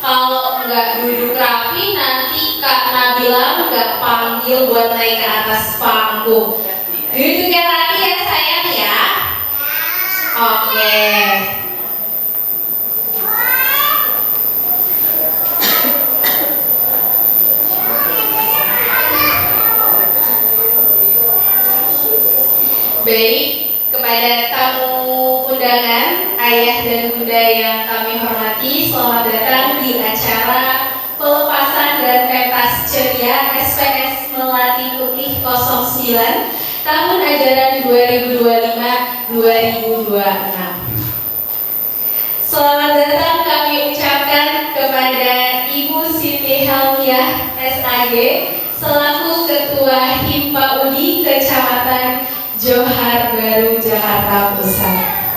Kalau nggak duduk rapi, nanti Kak Nabila nggak panggil buat naik ke atas panggung. Duduk yang rapi ya sayang ya. Oke. Baik, kepada tamu undangan, ayah dan bunda yang kami hormati, selamat datang di acara pelepasan dan pentas ceria SPS Melati Putih 09 tahun ajaran 2025-2026. Selamat datang kami ucapkan kepada Ibu Siti Helmiah SAG selaku Ketua Himpa Udi Kecamatan Johar Baru, Jakarta Pusat.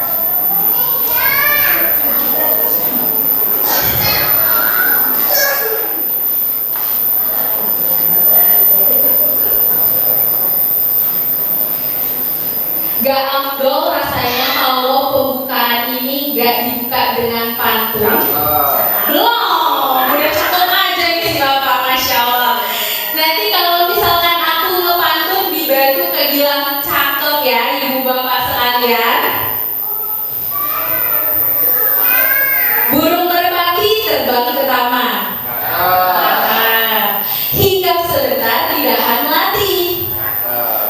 Gak afdol rasanya kalau pembukaan ini gak dibuka dengan pantun. Belum, udah cakep aja nih Bapak, Masya Allah. Nanti kalau misalkan aku ngepantun dibantu kebilang cakep ya Ibu Bapak sekalian. Burung merpati terbang ke taman. Hinggap sebentar di dahan melati.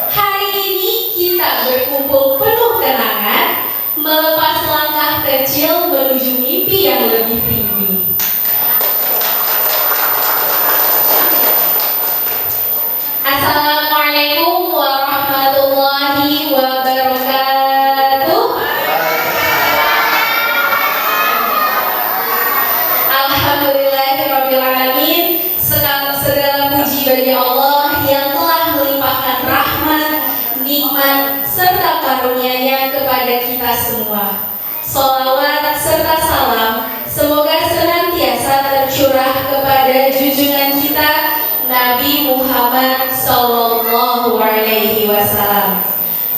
Hari ini kita berkumpul penuh kenangan, melepas langkah kecil menuju mimpi yang lebih tinggi. Assalamualaikum warahmatullahi wabarakatuh. Alhamdulillahirrabbilalamin. Segala puji bagi Allah yang telah melimpahkan rahmat, nikmat, serta karunia-Nya kepada kita semua. Sholawat serta salam semoga senantiasa tercurah kepada junjungan kita Nabi Muhammad Sallallahu Alaihi Wasallam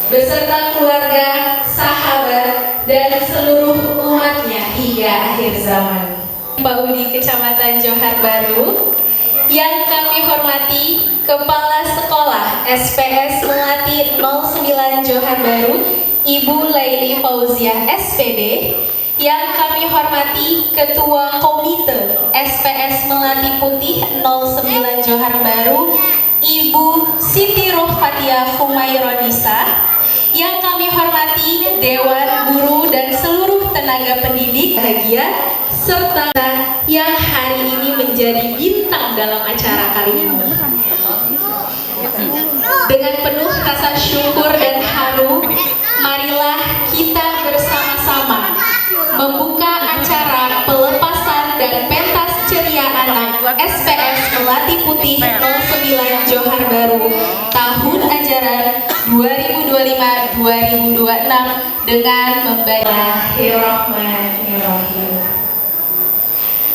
beserta keluarga, sahabat, dan seluruh umatnya hingga akhir zaman. Pak Udi Kecamatan Johar Baru yang kami hormati Kepala Sekolah SPS Melati 09 Johar Baru Ibu Laili Fauziah SPD, yang kami hormati Ketua Komite SPS Melati Putih 09 Johar Baru Ibu Siti Rohfatia Humaironisa, yang kami hormati Dewan Guru dan seluruh tenaga pendidik bahagia, serta yang hari ini menjadi bintang dalam acara kali ini. Dengan penuh rasa syukur dan haru, marilah kita bersama-sama membuka acara pelepasan dan pentas ceria anak SPS Melati Putih 09 Johar Baru tahun ajaran 2025-2026 dengan membaca Bismillahirrahmanirrahim.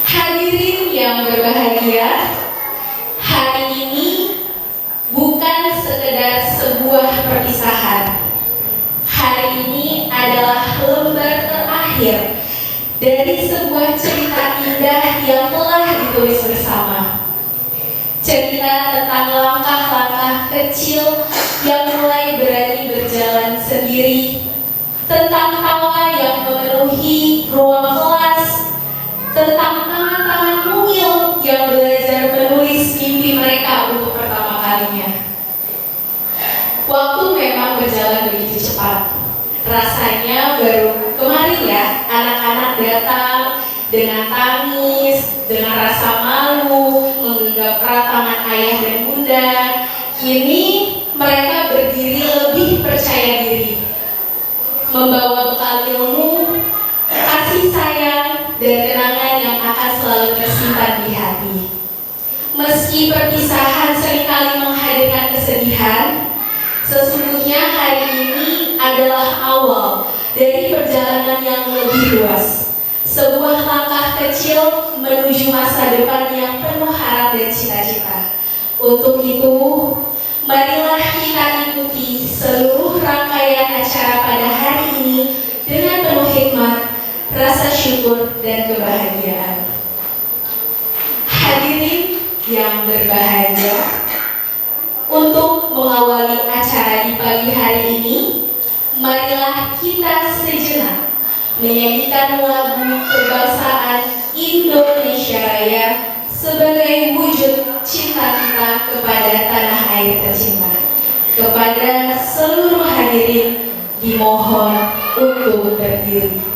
Hadirin yang berbahagia, hari ini bukan sekedar sebuah perpisahan. Hari ini adalah lembar terakhir dari sebuah cerita indah yang telah ditulis bersama. Cerita tentang langkah-langkah kecil yang mulai berani berjalan sendiri, tentang tawa yang memenuhi ruang kelas, tentang tangan-tangan mungil yang belajar menulis mimpi mereka untuk pertama kalinya. Waktu memang berjalan begitu cepat. Rasanya baru kemarin ya, anak-anak datang dengan tangis, dengan rasa malu, menggenggam erat tangan ayah dan bunda. Kini mereka berdiri lebih percaya diri, membawa bekal ilmu, kasih sayang, dan kenangan yang akan selalu tersimpan di hati. Meski perpisahan seringkali menghadirkan kesedihan, sesungguhnya hari ini adalah awal dari perjalanan yang lebih luas. Sebuah langkah kecil menuju masa depan yang penuh harap dan cita-cita. Untuk itu, marilah kita ikuti seluruh rangkaian acara pada hari ini dengan penuh hikmat, rasa syukur, dan kebahagiaan. yang berbahagia. Untuk mengawali acara di pagi hari ini, marilah kita sejenak menyanyikan lagu kebangsaan Indonesia Raya sebagai wujud cinta kita kepada tanah air tercinta. Kepada seluruh hadirin dimohon untuk berdiri.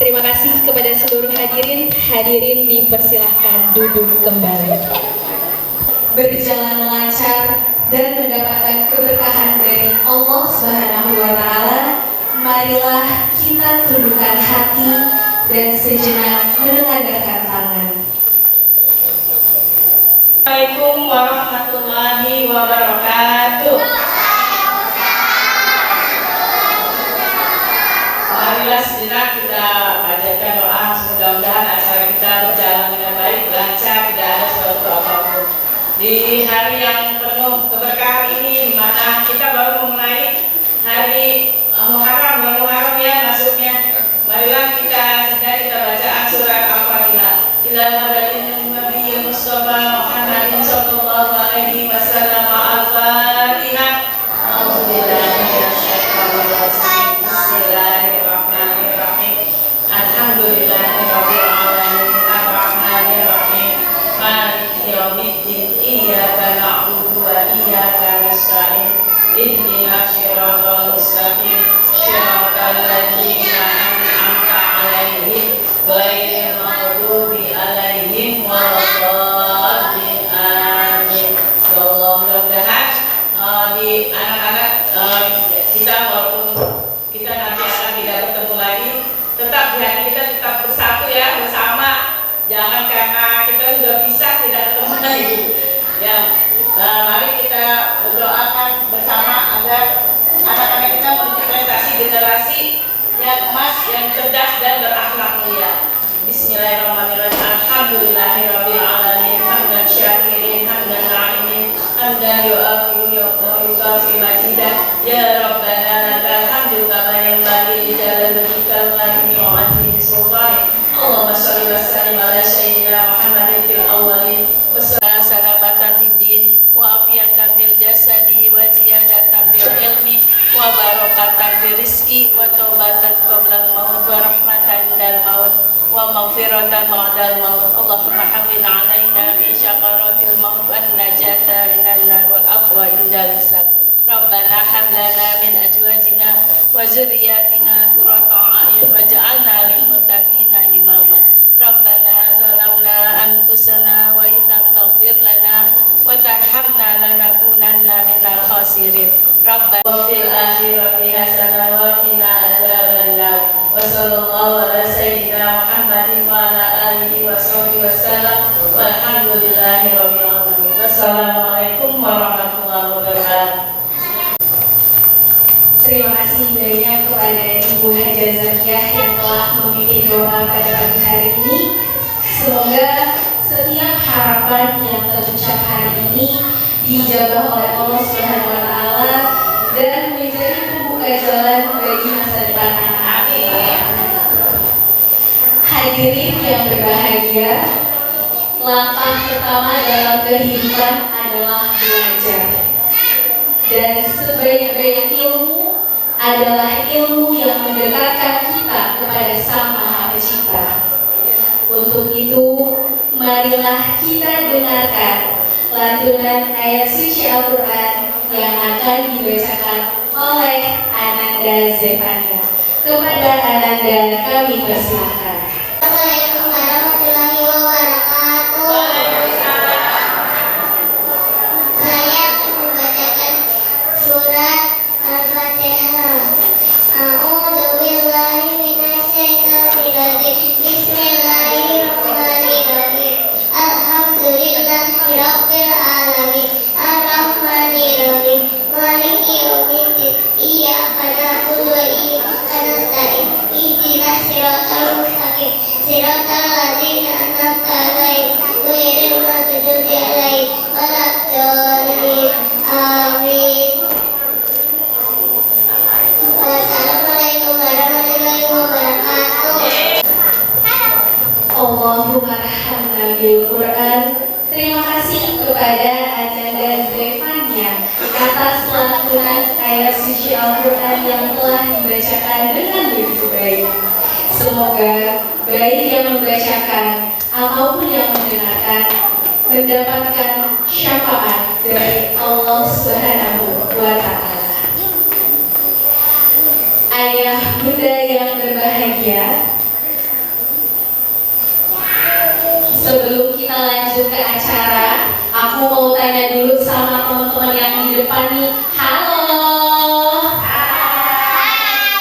Terima kasih kepada seluruh hadirin dipersilahkan duduk kembali. Berjalan lancar dan mendapatkan keberkahan dari Allah Subhanahu wa Ta'ala, marilah kita tundukkan hati dan sejenak menengadahkan tangan. Assalamualaikum warahmatullahi wabarakatuh. Marilah sejenak kita panjatkan doa, mudah-mudahan acara kita berjalan dengan baik, lancar, tidak ada suatu apapun. Di hari yang penuh keberkahan ini, di mana kita baru memulai hari Muharram, bulan Muharram ya masuknya. Marilah kita bacaan surat Al-Fatihah. Ila hadatin Nabi Mustafa Muhammadin sallallahu alaihi wasallam. Al-Fatihah. Ihdina syiratal mustaqim syiratal ladzina an'amta 'alaihim ghairil maghdubi 'alaihim waladdallin. Amin. Ya Allah, mudah-mudahan di anak-anak kita, walaupun kita nanti akan tidak bertemu lagi, tetap di hati kita tetap bersatu ya, bersama. Jangan karena kita sudah pisah tidak ketemu lagi. Ya. Mari kita berdoakan bersama agar anak-anak kita memiliki generasi yang emas, yang cerdas dan berakhlak mulia. Bismillahirrahmanirrahim. Alhamdulillahirabbil alamin. Hamdan syakirin, hamdan na'imin, hamdan yu'afi yukafi majidah. Ya Rabbana lakal hamdu kama yanbaghi li jalali wajhikal karimi wa 'azimi sultanik. Allahumma shalli wa sallim ala sayyidina Muhammadin fil awwalin wa salamatan fid din wa afiyatan fil jasadi wa ziyadatan fil ilmi wa barakatan fil rizqi wa taubatan qabla al-maut wa rahmatan indal maut wa maghfiratan ba'dal maut. Allahumma hawwin 'alaina fi syakaratil maut wan najata minan nar wal afwa indal hisab. Rabbana hab lana min azwajina wa dzurriyyatina qurrata a'yun waj'alna lil muttaqina imama. Rabbana zalamna anfusana wa illam taghfir lana wa tarhamna lanakunanna minal khasirin. Rabbana fil akhirati hasanah wa qina adzabannar. Wa sallallahu ala sayyidina Muhammadin wa ala alihi wa sahbihi wasallam. Walhamdulillahi rabbil alamin. Wassalamualaikum warahmatullahi wabarakatuh. terima kasih banyak kepada Ibu Haja Zakiah yang telah memimpin doa pada pagi hari ini. Semoga setiap harapan yang terucap hari ini dijabah oleh Allah Subhanahu wa Ta'ala dan menjadi pembuka jalan bagi masa depan anak-anak kita. Hadirin yang berbahagia, langkah pertama dalam kehidupan adalah belajar. Dan sebaik-baik ilmu adalah ilmu yang mendekatkan kita kepada Sang Maha Pencipta. Untuk itu, marilah kita dengarkan lantunan ayat suci Al-Quran yang akan dibacakan oleh Ananda Zefania. Kepada Ananda kami persilakan. Assalamualaikum warahmatullahi wabarakatuh. Saya akan membacakan surat Al-Fatihah. A'udzu billahi minasyaitonir rajim. Bismillahirrahmanirrahim. Alhamdulillahirabbil alamin. Arrahmanirrahim. Maliki yaumiddin. Iyyaka na'budu wa iyyaka nasta'in. Ihdinas siratal mustaqim. Siratal ladzina an'amta 'alaihim ghairil maghdubi 'alaihim waladdallin. Amin. Wassalamualaikum warahmatullahi wabarakatuh. Allahumma rahmana bil Quran. Terima kasih kepada Ananda Zefania atas lantunan ayat suci Al-Quran yang telah dibacakan dengan begitu baik. Semoga baik yang membacakan ataupun yang mendengarkan mendapatkan syafaat dari Allah Subhanahu wa Ta'ala. Ayah bunda yang berbahagia, sebelum kita lanjut ke acara, aku mau tanya dulu sama teman-teman yang di depan nih. Halo.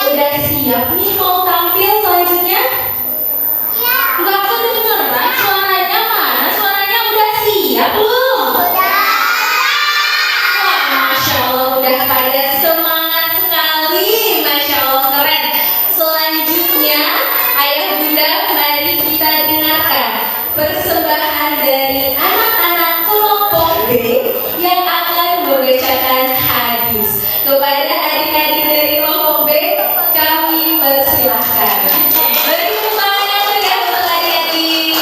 Udah siap nih mau tampil selanjutnya? Enggak kedengeran suaranya, mana? Suaranya udah siap belum? Wah, Masya Allah, udah pada semangat sekali. Masya Allah, keren. Selanjutnya, ayah bunda, mari kita dengarkan persembahan dari anak-anak kelompok B yang akan membacakan hadis. Kepada adik-adik dari kelompok B, kami persilahkan. Beri tepuk tangan yang meriah untuk adik-adik.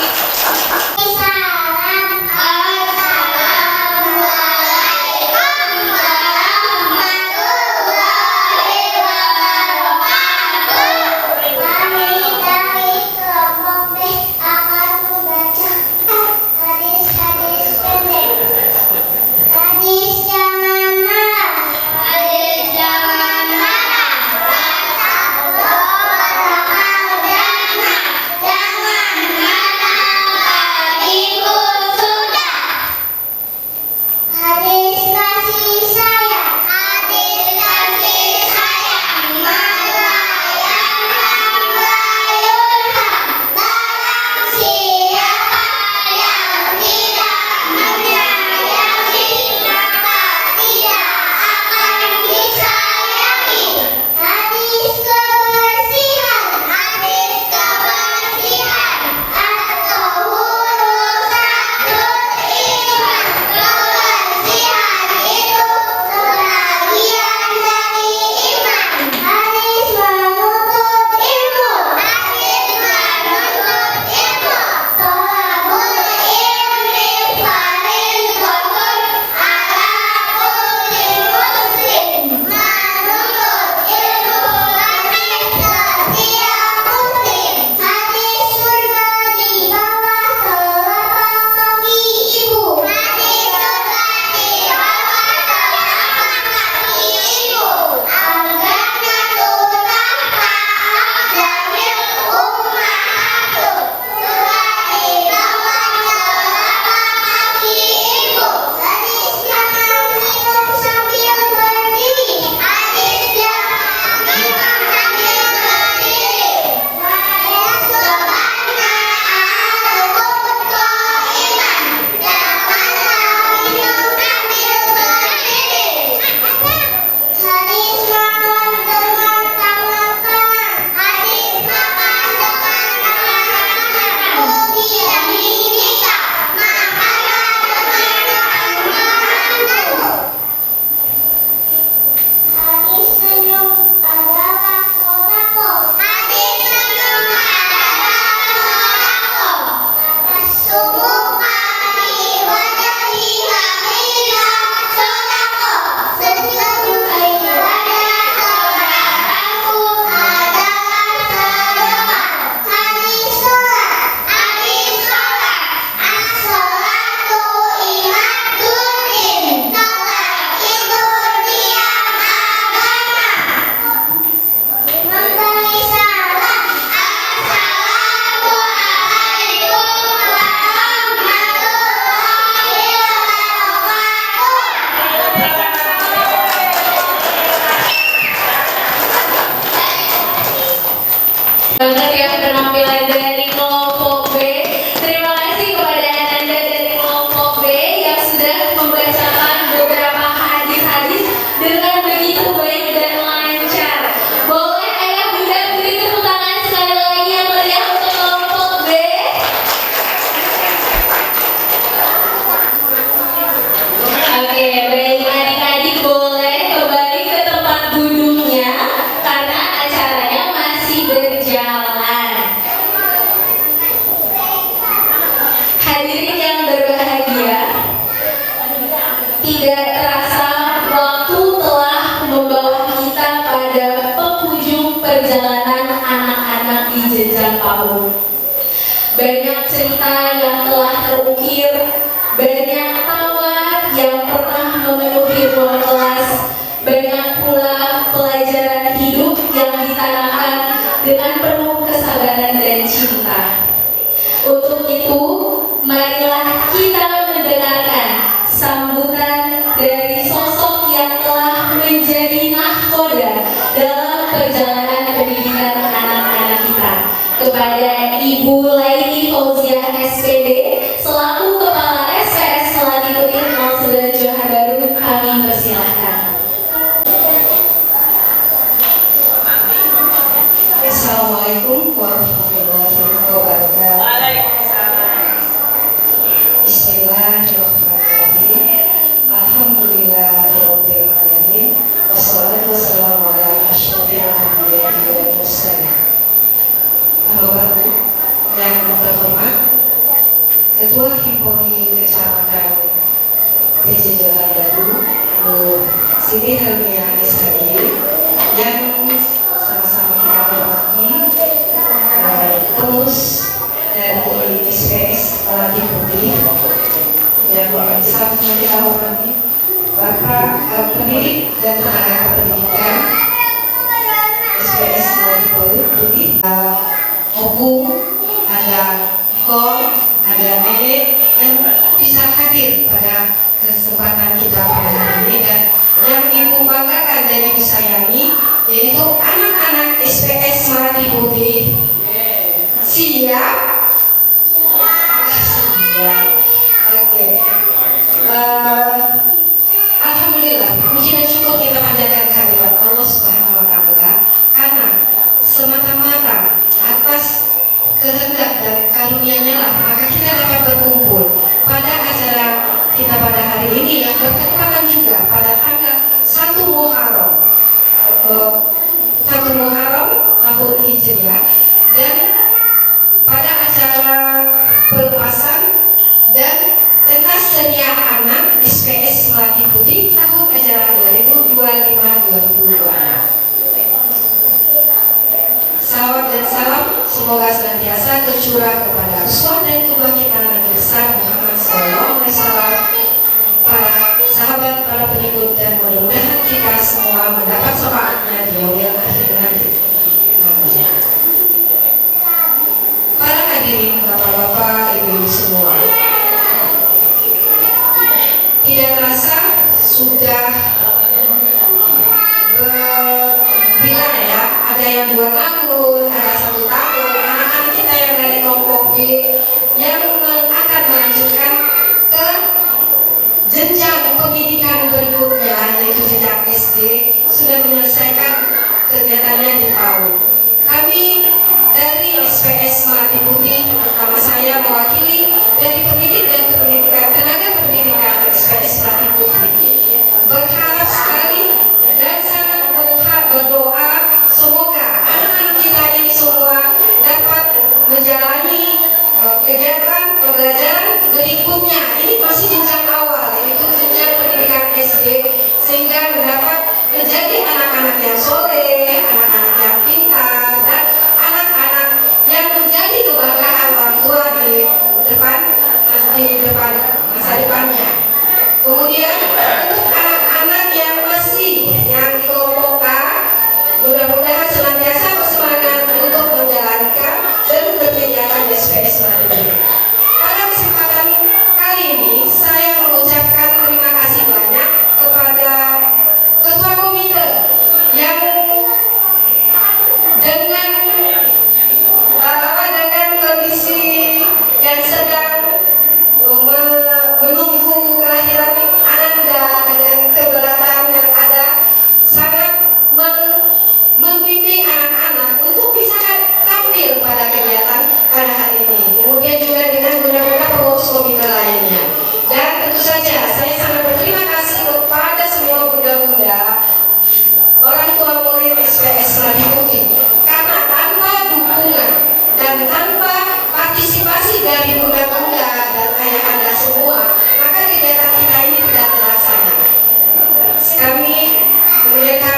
Hadis yang mana? Hadis banget ya penampilan dari kelompok B. Terima kasih kepada Anda dari kelompok B yang sudah membacakan beberapa hadis-hadis dengan begitu baik dan lancar. Boleh ayah bunda beri tepuk tangan sekali lagi yang meriah untuk kelompok B. Oke, baik adik-adik boleh kembali ke tempat duduknya karena acaranya masih berjalan. Hadirin yang berbahagia, tidak terasa waktu telah membawa kita pada penghujung perjalanan anak-anak di jenjang PAUD. Banyak cerita yang telah terukir, banyak tawa yang pernah memenuhi ruang kelas, banyak pula pelajaran hidup yang ditanamkan dengan penuh kesabaran dan cinta. Untuk itu, marilah kita mendengarkan sambutan dari sosok yang telah menjadi nahkoda dalam perjalanan pendidikan anak-anak kita. Kepada Ibu Laini Fauziah SPD selaku Kepala SPS Melati Putih 09 Johar Baru, kami persilahkan. Assalamualaikum warahmatullahi wabarakatuh. Waalaikumsalam. Bismillahirrahmanirrahim. Alhamdulillahirabbil alamin. Wassalatu wassalamu ala asyrofil anbiya'i wal mursalin. Bapak yang terhormat, Ketua Himpunan Kecamatan PJ Johar Baru, Bu Siti Helmiah Ishaqi, yang sama-sama kita hormati, pengurus dari SPS Melati Putih, yang sama-sama kita hormati Bapak pendidik dan tenaga kependidikan SPS Melati Putih, Opung, ada Kol, ada Mede yang bisa hadir pada kesempatan kita pada hari ini, dan yang Ibu banggakan dan Ibu sayangi yaitu anak-anak SPS Melati Putih. Siap? Siap. Oke. Alhamdulillah, puji dan syukur kita panjatkan kehadirat Allah Subhanahu wa Ta'ala karena semata-mata atas kehendak dan karunia-Nya lah maka kita dapat berkumpul pada acara kita pada hari ini yang bertepatan juga pada tanggal 1 Muharram tahun Hijriah, dan pada acara pelepasan dan pentas ceria anak SPS Melati Putih tahun ajaran 2025-2026. Salawat dan salam semoga senantiasa tercurah kepada Rasul dan kedua kita Nabi besar Muhammad SAW, para sahabat, para pengikut, dan mudah-mudahan kita semua mendapat syafaatnya di yaumil akhir nanti. Amin. Para hadirin, bapak-bapak, ibu-ibu semua, tidak terasa sudah bilang ya, ada yang 2 tahun, ada 1 tahun, anak-anak kita yang dari kelompok B yang akan melanjutkan ke jenjang pendidikan berikutnya yaitu jenjang SD sudah menyelesaikan kegiatannya di PAUD. Kami dari SPS Melati Putih, terutama saya mewakili dari pendidik dan pendidikan tenaga pendidikan SPS Melati Putih, berharap sekali dan sangat berdoa semoga anak-anak kita ini semua dapat menjalani kegiatan pembelajaran berikutnya. Ini masih jenjang awal, yaitu jenjang pendidikan SD, sehingga mendapat menjadi anak-anak yang soleh, anak-anak yang pintar, dan anak-anak yang menjadi kebanggaan orang tua di depan masa depannya. Kemudian untuk anak-anak yang masih yang di kelompok A, mudah-mudahan senantiasa bersemangat untuk menjalankan dan berkegiatan di SPS Melati. Pada kesempatan kali ini saya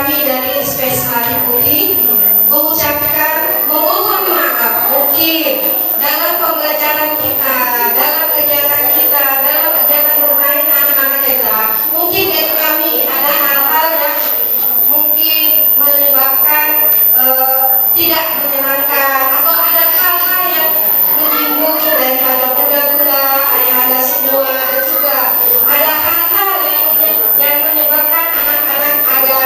kami dari SPS Melati Putih mengucapkan memohon maaf mungkin dalam pembelajaran kita, dalam kegiatan kita, dalam kegiatan bermain anak-anak kita, mungkin dari kami ada hal-hal yang mungkin menyebabkan tidak menyenangkan atau ada hal-hal yang menyinggung daripada budak-budak, ayah-ayah semua, dan juga ada hal-hal yang menyebabkan anak-anak ada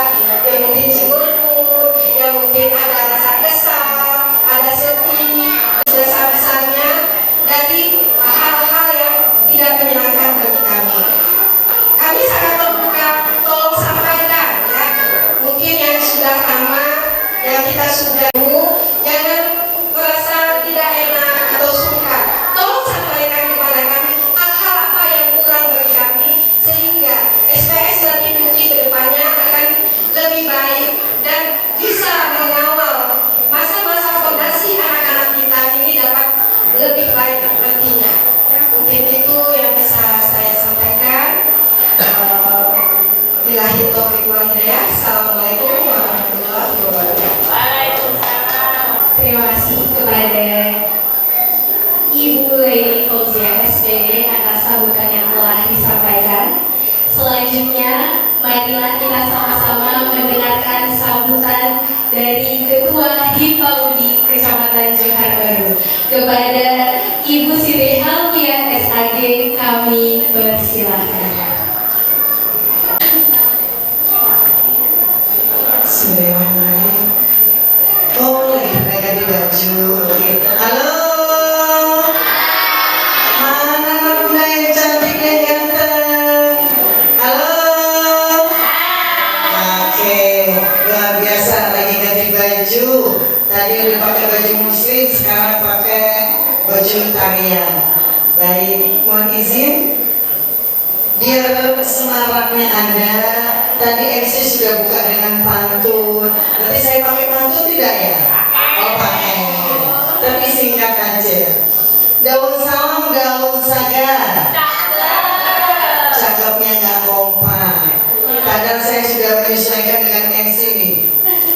yang mungkin cemburu, yang mungkin ada rasa kesal, ada sedih, besar-besarnya dari hal-hal yang tidak menyenangkan bagi kami. Kami sangat terbuka, tolong sampaikan ya. Mungkin yang sudah lama, yang kita sudah jangan merasa tidak enak atau sungkan. Tolong sampaikan kepada kami hal-hal apa yang kurang bagi kami sehingga SPS Melati Putih kedepannya akan lebih baik dan bisa mengawal masa-masa fondasi anak-anak kita ini dapat lebih baik nantinya. Mungkin itu yang bisa saya sampaikan. Billahi taufiq wal hidayah. Assalamualaikum warahmatullahi wabarakatuh. Waalaikumsalam. Terima kasih kepada Ibu Leni Fauzia SPD atas sambutan yang telah disampaikan. Selanjutnya, marilah kita sama-sama mendengarkan sambutan dari Ketua HIPAUDI Kecamatan Johar Baru. Kepada Ibu Siti Halfiah SAG, kami persilahkan. Bismillahirrahmanirrahim. Boleh ganti baju. Oke. Halo. Mana anak bunda yang cantik dan ganteng? Halo. Oke. Luar biasa lagi ganti baju. Tadi udah pakai baju muslim, sekarang pakai baju tarian. Baik, mohon izin. Biar semaraknya ada, tadi MC sudah buka dengan pantun. Nanti saya pakai pantun tidak ya? Oh pakai, tapi singkat aja. Daun salam, daun saga. Cakepnya nggak kompak. Padahal saya sudah menyesuaikan dengan MC nih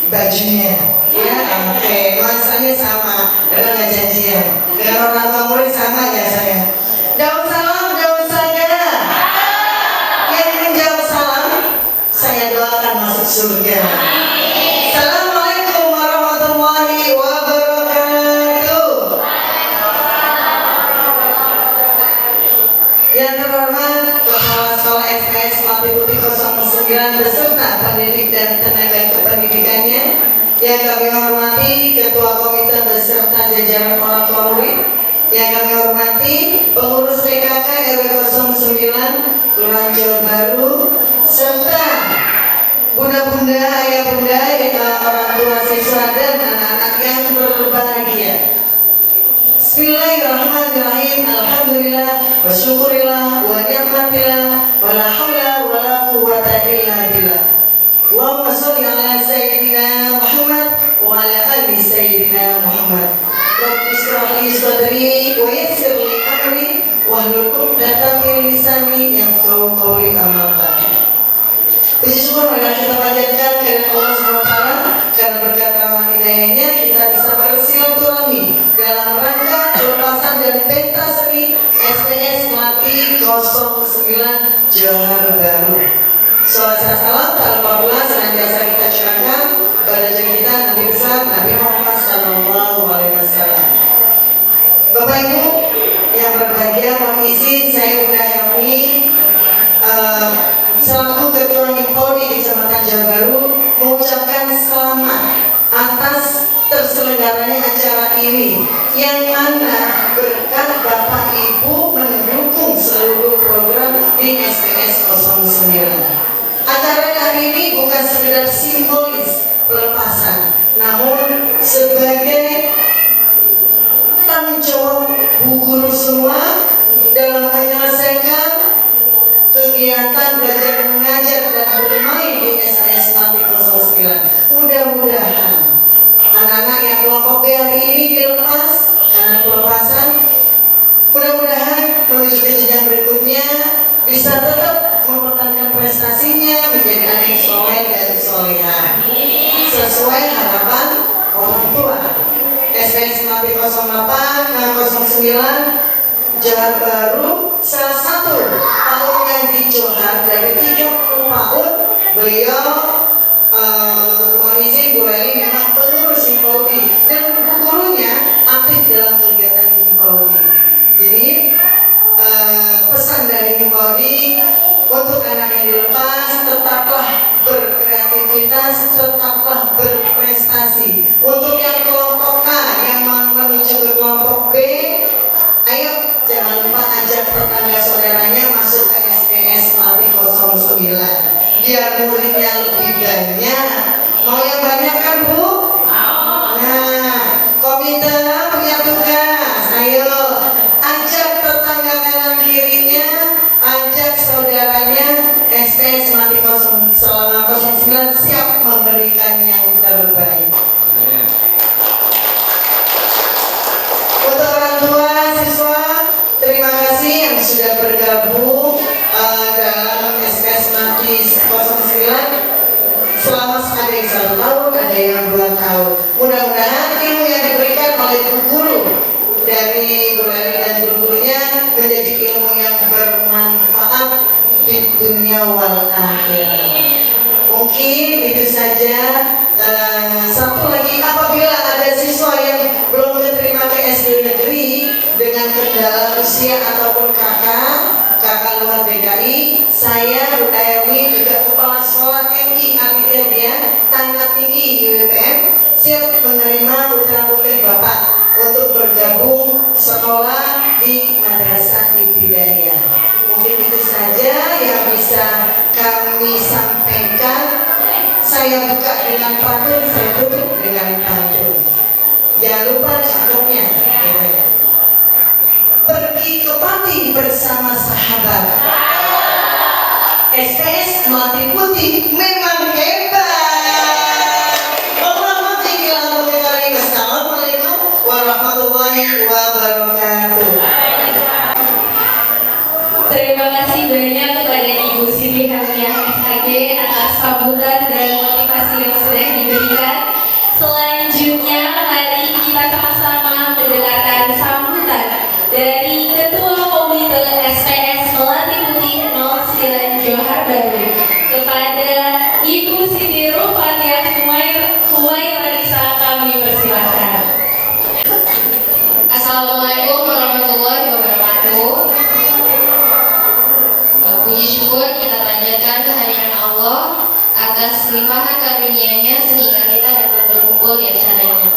bajunya. Ya oke, nuansanya sama, dengan nggak janjian. Dengan orang tua murid sama ya saya. Daun salam, daun saga. Saya doakan masuk surga. Assalamualaikum warahmatullahi wabarakatuh. Yang terhormat Kepala Sekolah SPS Melati Putih 09 beserta pendidik dan tenaga kependidikannya. Yang kami hormati Ketua Komite beserta jajaran orang tua murid. Yang kami hormati pengurus PKK RW 09 Kelurahan Johar Baru, serta bunda-bunda, ayah bunda, orang tua siswa dan anak-anak yang berbahagia. Bismillahirrahmanirrahim. Alhamdulillah wa syukurillah wa ni'matillah wa la haula wa la quwwata illa billah. Allahumma sholli ala sayyidina Muhammad wa ala ali sayyidina Muhammad. Rabbi shrah li sadri wa yassir li amri wahlul 'uqdatam min lisani yafqahu qawli. Amma ba'd. Puji syukur marilah kita panjatkan kehadirat Allah SWT karena berkat rahmat hidayahnya kita bisa bersilaturahmi dalam rangka pelepasan dan pentas seni SPS Melati 09 Johar Baru. Salam salam tanpa pula senantiasa kita curahkan pada janji kita Nabi besar Nabi Muhammad SAW. Bapak Ibu yang berbahagia, mohon izin saya Bunda Helmi selaku Ketua HIPAUDI Kecamatan Johar Baru mengucapkan selamat atas terselenggaranya acara ini yang mana berkat Bapak Ibu mendukung seluruh program di SPS 09. Acara hari ini bukan sekedar simbolis pelepasan, namun sebagai tanggung jawab Bu Guru semua dalam menyelesaikan kegiatan belajar mengajar dan bermain di SPS Melati 09. Mudah-mudahan anak-anak yang kelompok B hari ini dilepas karena pelepasan, mudah-mudahan menuju ke jenjang berikutnya bisa tetap mempertahankan prestasinya menjadi anak soleh dan solehah. sesuai harapan orang tua. SPS Melati 0809 Johar Baru, salah satu PAUD yang di Johar dari 30 PAUD. Beliau mohon izin Bu Eli memang pengurus Himpaudi dan gurunya aktif dalam kegiatan Himpaudi. Jadi pesan dari Himpaudi untuk anak yang dilepas, tetaplah berkreativitas, tetaplah berprestasi. Untuk yang kelompok A yang menuju ke kelompok B, ayo jangan lupa ajak tetangga saudaranya masuk ke SPS Melati 09 biar muridnya lebih banyak. Mau yang banyak kan Bu? Nah, komite punya tugas. Ayo ajak tetangga kanan kirinya, ajak saudaranya. SPS Melati 09 siap memberikan yang terbaik. Untuk orang tua siswa, terima kasih yang sudah bergabung dalam SPS Melati 09 selama ada yang 1 tahun, ada yang 2 tahun. Mudah-mudahan ilmu yang diberikan oleh guru dari Guru Eli dan guru-gurunya menjadi ilmu yang bermanfaat di dunia wal akhirah. Mungkin itu saja. Satu lagi, apabila ada siswa yang belum diterima ke SD negeri dengan kendala usia ataupun kakak luar DKI, saya Bu Dayawi juga Kepala Sekolah MI artinya dia Tangga Tinggi UPM siap menerima putra putri Bapak untuk bergabung sekolah di Madrasah Ibtidaiyah. Mungkin itu saja yang bisa kami sampaikan. Saya buka dengan pantun, saya tutup dengan pantun. Jangan lupa cakepnya. Pergi ke Pati bersama sahabat. SPS Melati Putih memang hebat. Assalamualaikum warahmatullahi wabarakatuh. Terima kasih banyak kepada Ibu Siti Hamiah SHG atas sambutan dan motivasi yang sudah diberikan. Selanjutnya mari kita sama-sama mendengarkan sambutan dari Ketua Komite SPS Melati Putih 09 Johar Baru kepada Ibu Siti Rufatiah Humairah. Kami persilakan. Assalamualaikum warahmatullahi wabarakatuh. Puji syukur kita panjatkan kehadiran Allah atas limpahan karunia-Nya sehingga kita dapat berkumpul di acara ini.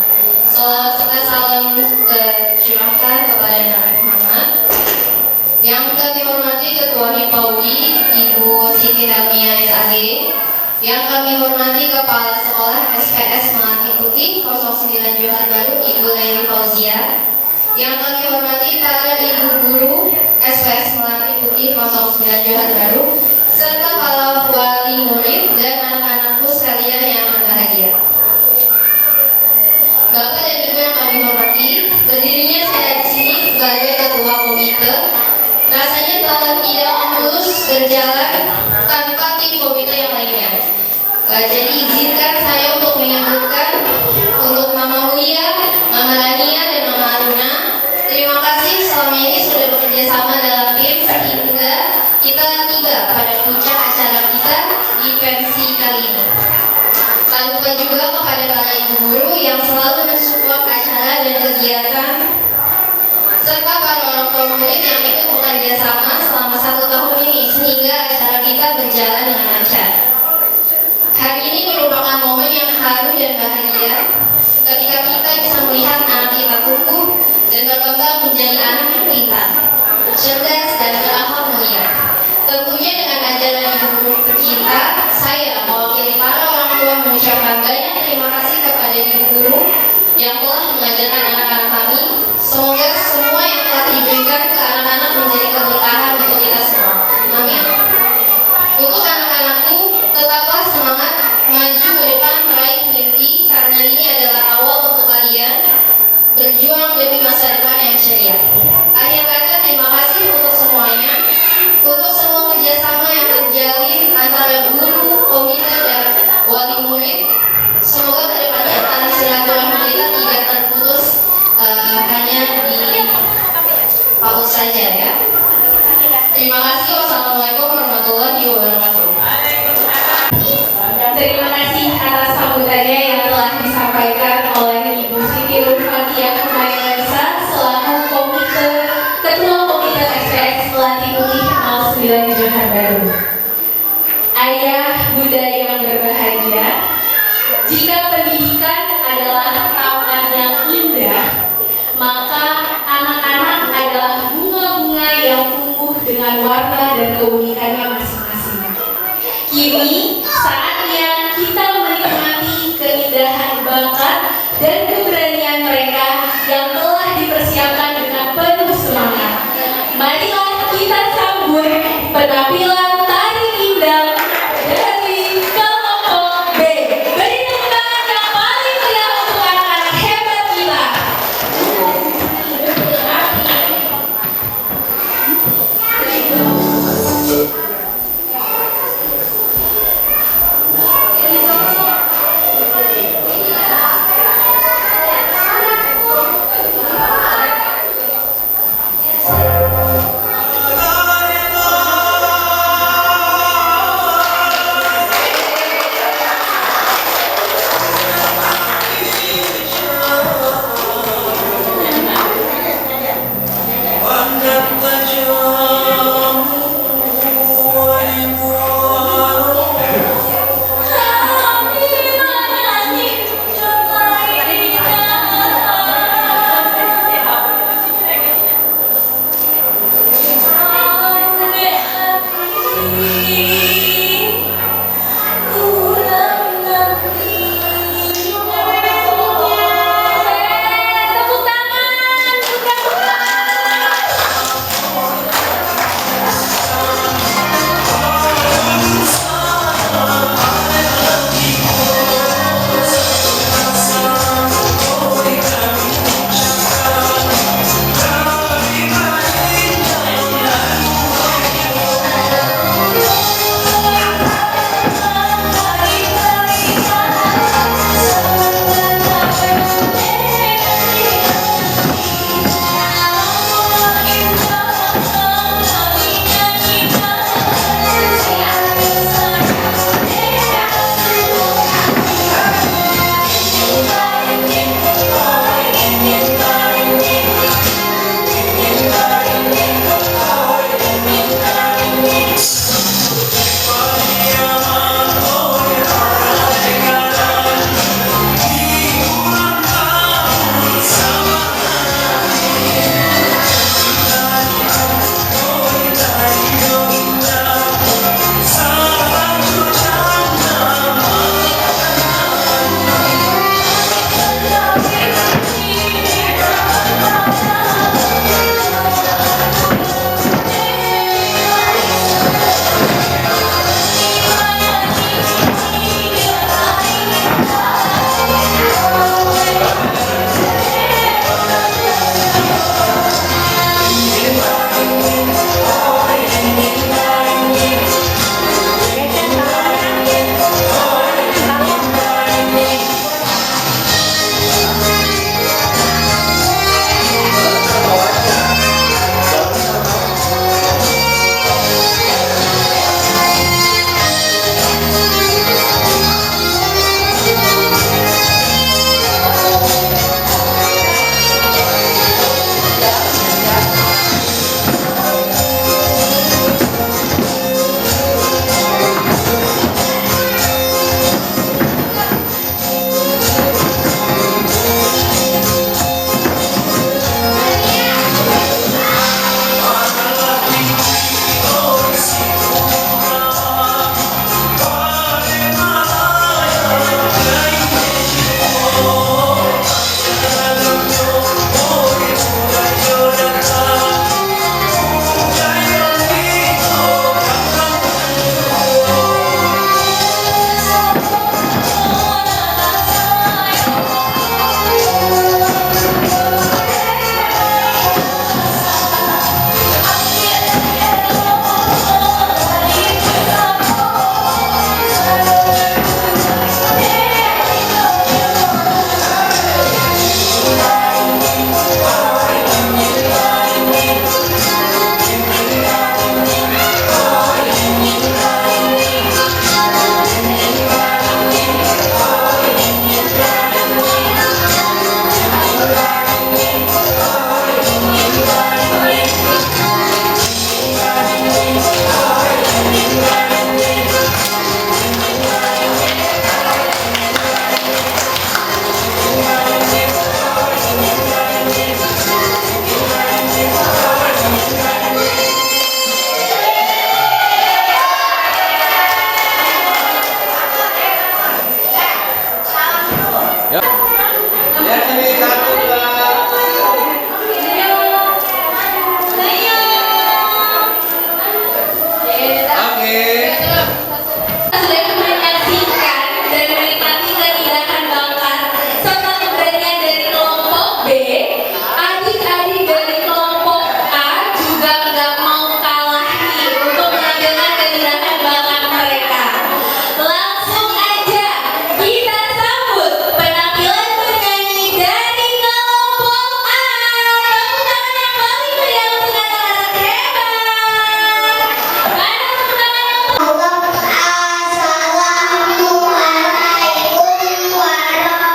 Salawat serta salam tercurahkan kepada Nabi Muhammad. Yang kami hormati Ketua Himpaudi Ibu Siti Hamiah SHG. Yang kami hormati Kepala Sekolah SPS Melati Putih 09 Johar Baru Ibu Laili Fauzia. Yang kami hormati para ibu guru SPS Melati Putih 09 Johar Baru serta para wali murid dan anak-anakku sekalian yang berbahagia. Bapak dan Ibu yang kami hormati, berdirinya saya di sini sebagai ketua komite rasanya telah tidak mulus berjalan tanpa tim komite yang lainnya. Jadi izinkan saya untuk menyebutkan untuk Mama Uya, Mama Rania, dan Mama Aruna. Terima kasih selama ini sudah bekerja sama dalam tim sehingga kita tiba pada puncak acara kita di pensi kali ini. Tak lupa juga kepada para ibu guru yang selalu mensupport acara dan kegiatan serta para orang tua murid yang ikut bekerja sama selama 1 tahun ini sehingga acara kita berjalan dengan lancar. Hari ini merupakan momen yang haru dan bahagia ketika kita bisa melihat anak kita tumbuh dan berkembang menjadi anak yang pintar, cerdas, dan berakhlak mulia. Tentunya dengan ajaran ibu guru tercinta, saya mewakili para orang tua mengucapkan banyak terima kasih kepada ibu guru yang telah mengajarkan anak-anak kami. Semoga semua yang telah diberikan ke anak-anak menjadi keberkahan untuk kita semua. Amin. Untuk anak-anakku, tetaplah semangat maju ke depan meraih mimpi karena ini adalah awal untuk kalian berjuang demi masa depan yang ceria. Akhir kata, terima kasih untuk semuanya, untuk semua kerjasama yang terjalin antara guru, komite, dan wali murid. Semoga kedepannya tali silaturahmi kita tidak terputus hanya di PAUD saja ya. Terima kasih. Wassalamualaikum warahmatullahi wabarakatuh. Terima kasih atas sambutannya yang telah disampaikan oleh Ibu Siti Nurfatia Kumayanisa selaku Ketua Komite SPS Pelatih Putih 09 Johar Baru. Ayah, bunda yang berbahagia, jika pendidikan adalah taman yang indah, maka anak-anak adalah bunga-bunga yang tumbuh dengan warna dan keunikannya masing-masing. Kini saatnya kita menikmati keindahan bakat dan keberanian mereka yang telah dipersiapkan dengan penuh semangat. Marilah kita sambut penampilan tari indang dari kelompok B. Beri tepuk tangan yang paling meriah untuk anak-anak hebat kita. Ya sini 1, 2. Oke. Sudah menyaksikan dan menikmati keindahan bakat serta keberanian dari kelompok B. Adik-adik dari kelompok A juga nggak mau kalah nih untuk menampilkan keindahan bakat mereka. Langsung aja kita sambut penampilan bernyanyi dari kelompok A. Tepuk tangan yang paling meriah untuk anak-anak hebat. Mana tepuk tangan yang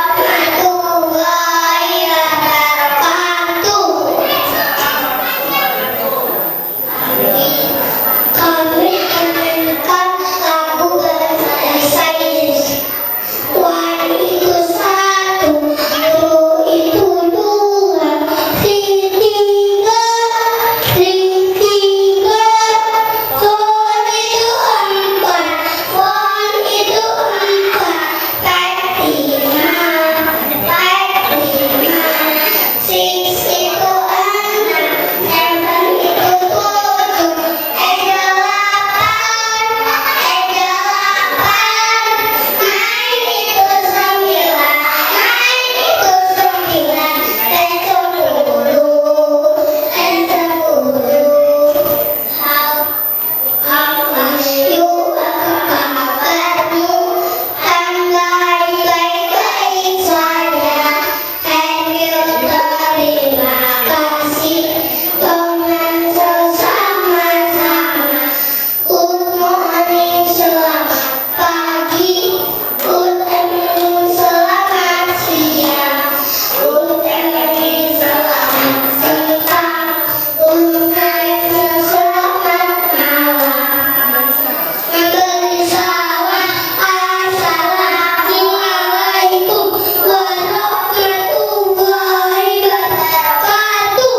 Assalamualaikum warahmatullahi wabarakatuh. Kami menyanyikan lagu bahasa Inggris. One itu 1, 2 itu 2, 3 3, 3 3, 4 itu 4, 1 itu 4, 5 5, 5 5, 6 itu 6, 7 itu 7, 8 Good morning, selamat pagi. Good afternoon, selamat siang. Good evening, selamat petang. Good night, selamat malam. Memberi salam, assalamualaikum warahmatullahi wabarakatuh.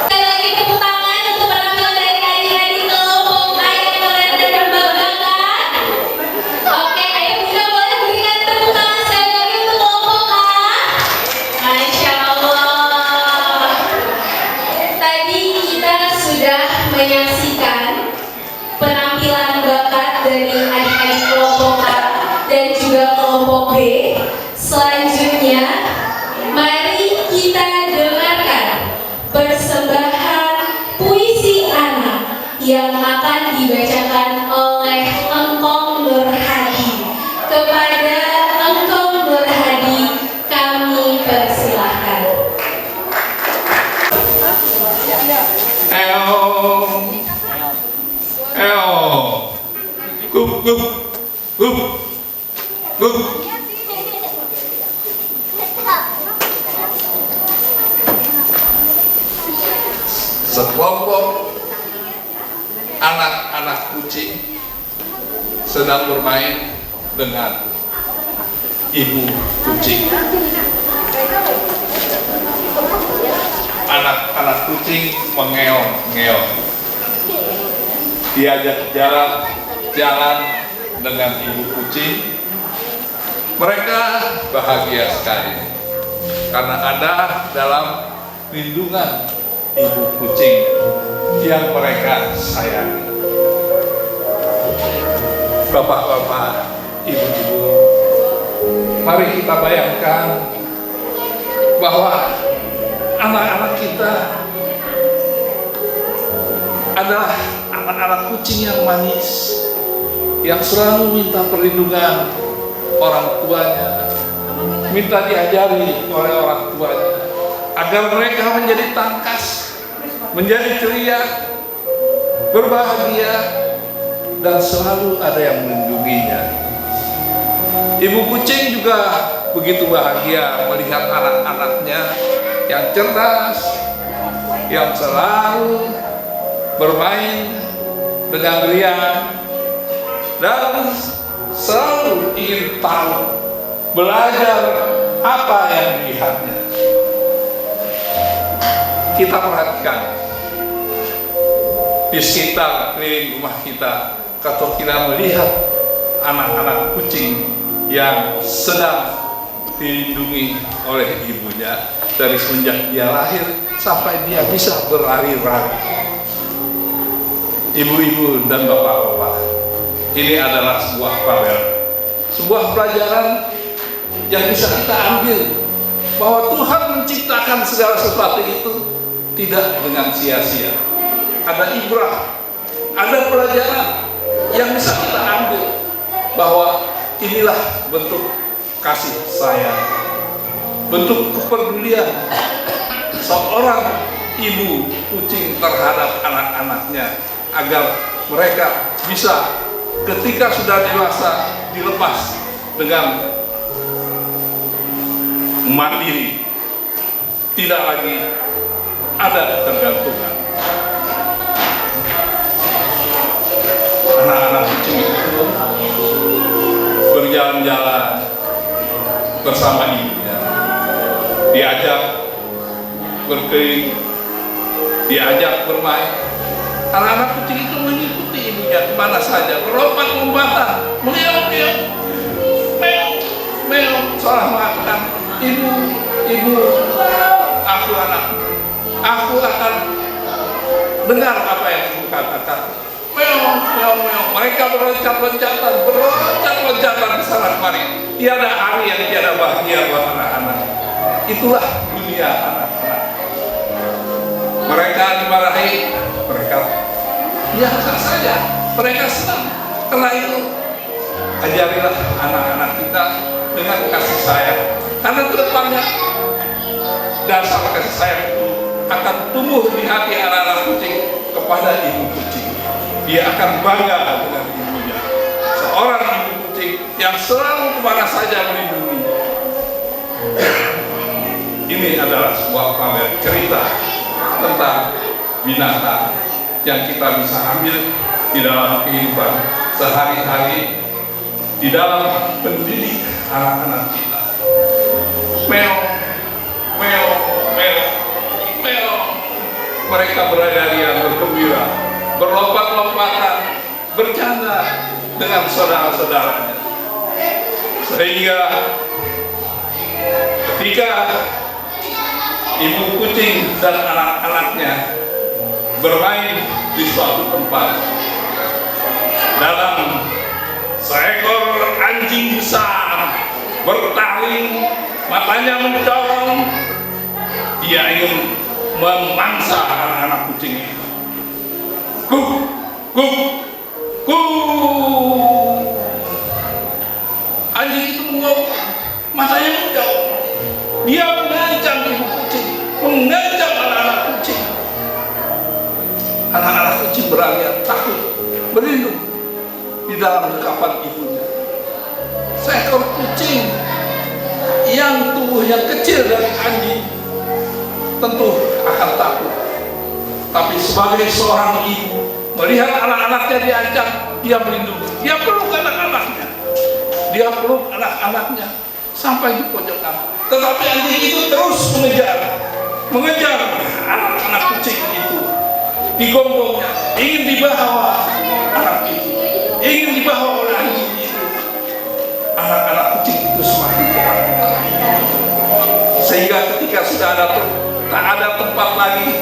Sekali lagi tepuk tangan untuk penampilan dari adik-adik kelompok A yang keren dan berbanggakan. Oke, ayo kita boleh berikan tepuk tangan sekali lagi untuk kelompok A. Masya Allah. Tadi kita sudah menyaksikan penampilan bakat dari adik-adik kelompok A dan juga kelompok B. Selanjutnya, mari kita dengarkan persembahan puisi anak yang akan dibacakan oleh Engkong Nur Hadi. Kepada Engkong Nur Hadi kami persilahkan. Gup gup gup gup. Sekelompok anak-anak kucing sedang bermain dengan ibu kucing. Anak-anak kucing mengeong-ngeong. Diajak jalan dengan ibu kucing. Mereka bahagia sekali karena ada dalam lindungan ibu kucing yang mereka sayangi. Bapak-bapak, ibu-ibu, mari kita bayangkan bahwa anak-anak kita adalah anak-anak kucing yang manis, yang selalu minta perlindungan orang tuanya, minta diajari oleh orang tuanya agar mereka menjadi tangkas, menjadi ceria, berbahagia, dan selalu ada yang melindunginya. Ibu kucing juga begitu bahagia melihat anak-anaknya yang cerdas, yang selalu bermain dengan riang dan selalu ingin tahu, belajar apa yang dilihatnya. Kita perhatikan di sekitar keliling rumah kita, kalau kita melihat anak-anak kucing yang sedang dilindungi oleh ibunya dari semenjak dia lahir sampai dia bisa berlari-lari. Ibu-ibu dan bapak-bapak, ini adalah sebuah pelajaran, sebuah pelajaran yang bisa kita ambil bahwa Tuhan menciptakan segala sesuatu itu tidak dengan sia-sia. Ada ibrah, ada pelajaran yang bisa kita ambil bahwa inilah bentuk kasih sayang, bentuk kepedulian seorang ibu kucing terhadap anak-anaknya agar mereka bisa ketika sudah dewasa dilepas dengan mandiri, tidak lagi ada ketergantungan. Anak-anak kucing itu berjalan-jalan bersama ibunya, diajak berkeliling, diajak bermain. Anak-anak kucing itu mengikuti ibunya kemana saja, berlompat-lompatan, meow-meow, meow-meow, seolah mengatakan, ibu, aku akan dengar apa yang ibu katakan. Meow. Mereka berloncat-loncatan di sana kemari. Tiada hari yang tiada bahagia buat anak-anak. Itulah dunia anak-anak. Mereka dimarahi, mereka biasa saja. Mereka senang. Karena itu, ajarilah anak-anak kita dengan kasih sayang. Karena ke depannya dasar kasih sayang itu akan tumbuh di hati anak-anak kucing kepada ibu kucing. Dia akan bangga dengan ibunya. Seorang ibu kucing yang selalu kemana saja melindungi. Ini adalah sebuah pamer cerita tentang binatang yang kita bisa ambil di dalam kehidupan sehari-hari, di dalam pendidik anak-anak kita. Meow. Mereka berlari-larian, bergembira, berlompat-lompatan, bercanda dengan saudara-saudaranya. Sehingga ketika ibu kucing dan anak-anaknya bermain di suatu tempat, dalam seekor anjing besar bertaring, matanya mencolong, dia ingin memangsa anak-anak kucing itu. Kuk. Anjing itu menggok, matanya mencolong. Dia mengancam ibu kucing, mengancam anak-anak kucing. Anak-anak kucing berlarian, takut, berlindung di dalam dekapan ibunya. Seekor kucing yang tubuhnya kecil dari anjing tentu akan takut. Tapi sebagai seorang ibu melihat anak-anaknya diancam, dia melindungi. Dia peluk anak-anaknya, sampai di pojokan. Tetapi anjing itu terus mengejar anak-anak kucing itu di gonggongnya, ingin dibawa anak itu, ingin dibawa oleh anjing itu. Anak-anak kucing itu semakin ketakutan, sehingga ketika sudah tak ada tempat lagi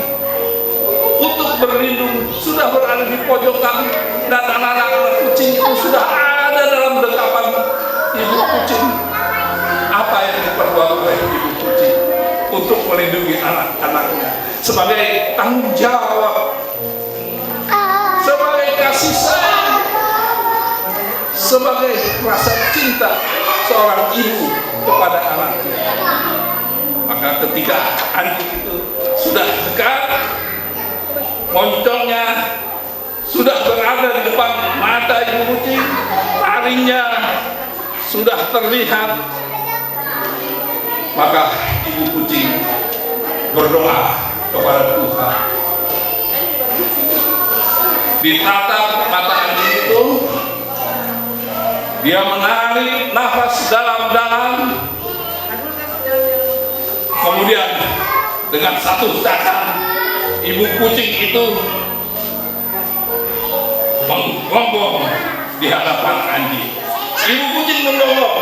untuk berlindung, sudah berada di pojokan, dan anak-anak kucing itu sudah ada dalam dekapan ibu kucing. Apa yang diperbuat oleh ibu kucing untuk melindungi anak-anaknya sebagai tanggung jawab, sebagai kasih sayang, sebagai rasa cinta seorang ibu kepada anaknya. Maka ketika anjing itu sudah dekat, moncongnya sudah berada di depan mata ibu kucing, taringnya sudah terlihat, maka ibu kucing berdoa kepada Tuhan. Ditatap mata anjing itu, dia menarik nafas dalam-dalam. Kemudian dengan satu hentakan ibu kucing itu menggonggong di hadapan anjing. Ibu kucing menggonggong,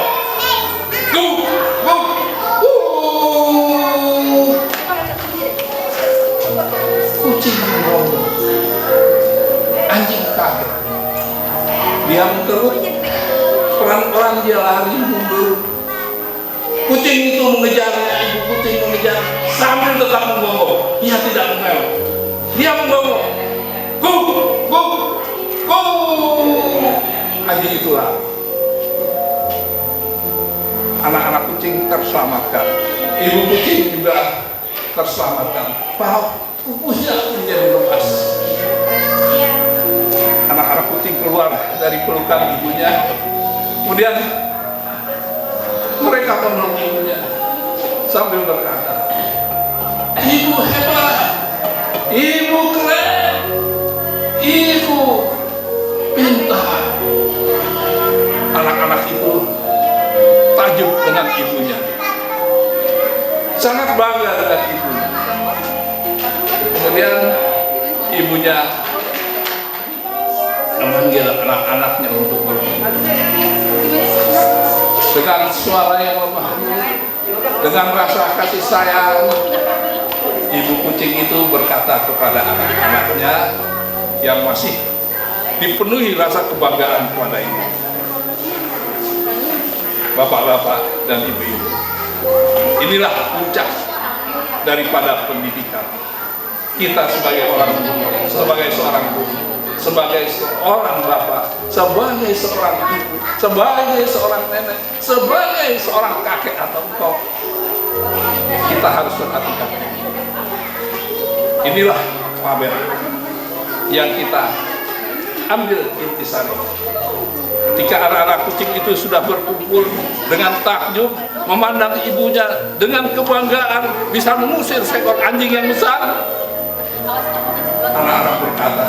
kucing itu mengejarnya, ibu kucing mengejar sambil tetap menggonggong. Dia tidak mengelak. Dia menggonggong. Go. Anjing itu lari. Anak-anak kucing terselamatkan. Ibu kucing juga terselamatkan. Pupusnya menjadi lepas. Anak-anak kucing keluar dari pelukan ibunya. Kemudian mereka memeluk ibunya sambil berkata, "Ibu hebat, ibu keren, ibu pintar." Anak-anak itu takjub dengan ibunya, sangat bangga dengan ibunya. Kemudian ibunya memanggil anak-anaknya untuk berkumpul dengan suara yang lemah, dengan rasa kasih sayang. Ibu kucing itu berkata kepada anak-anaknya yang masih dipenuhi rasa kebanggaan kepada ibu, bapak-bapak dan ibu-ibu, inilah puncak daripada pendidikan. Kita sebagai orang tua, sebagai seorang guru, sebagai seorang bapak, sebagai seorang ibu, sebagai seorang nenek, sebagai seorang kakek atau engkau, kita harus perhatikan. Inilah pamer yang kita ambil intisari. Ketika anak-anak kucing itu sudah berkumpul dengan takjub, memandang ibunya dengan kebanggaan bisa mengusir seekor anjing yang besar, anak-anak berkata,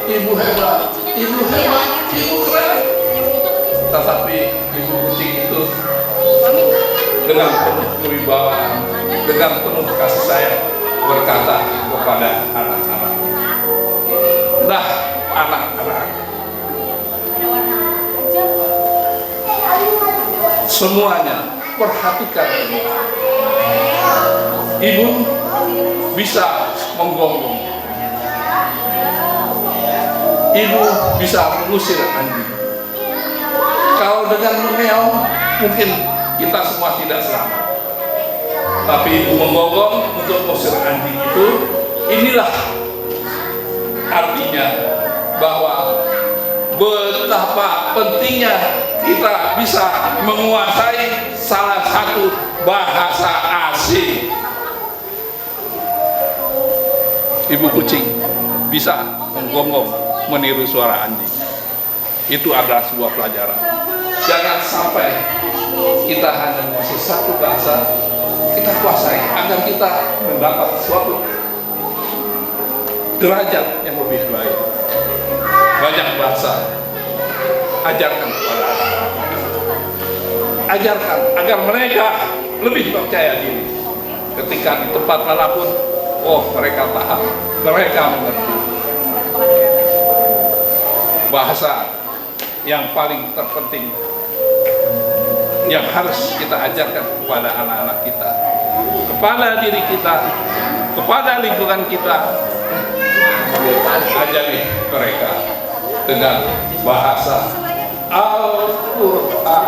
"Ibu hebat, ibu hebat, ibu keren." Tetapi ibu kucing itu dengan penuh kewibawaan, dengan penuh kasih sayang berkata kepada anak-anak, "Nah, anak-anak, semuanya perhatikan ini. Ibu bisa menggonggong, ibu bisa mengusir anjing. Kalau dengan mengeong mungkin kita semua tidak selamat, tapi ibu menggonggong untuk mengusir anjing itu, inilah artinya bahwa betapa pentingnya kita bisa menguasai salah satu bahasa asing. Ibu kucing bisa menggonggong meniru suara anjing. Itu adalah sebuah pelajaran. Jangan sampai kita hanya menguasai satu bahasa, kita kuasai agar kita mendapat suatu derajat yang lebih baik. Banyak bahasa, ajarkan kepada anak-anak. Ajarkan agar mereka lebih percaya diri. Ketika di tempat manapun, oh mereka paham, mereka mengerti. Bahasa yang paling terpenting yang harus kita ajarkan kepada anak-anak kita, kepada diri kita, kepada lingkungan kita, ajari mereka dengan bahasa Al-Quran.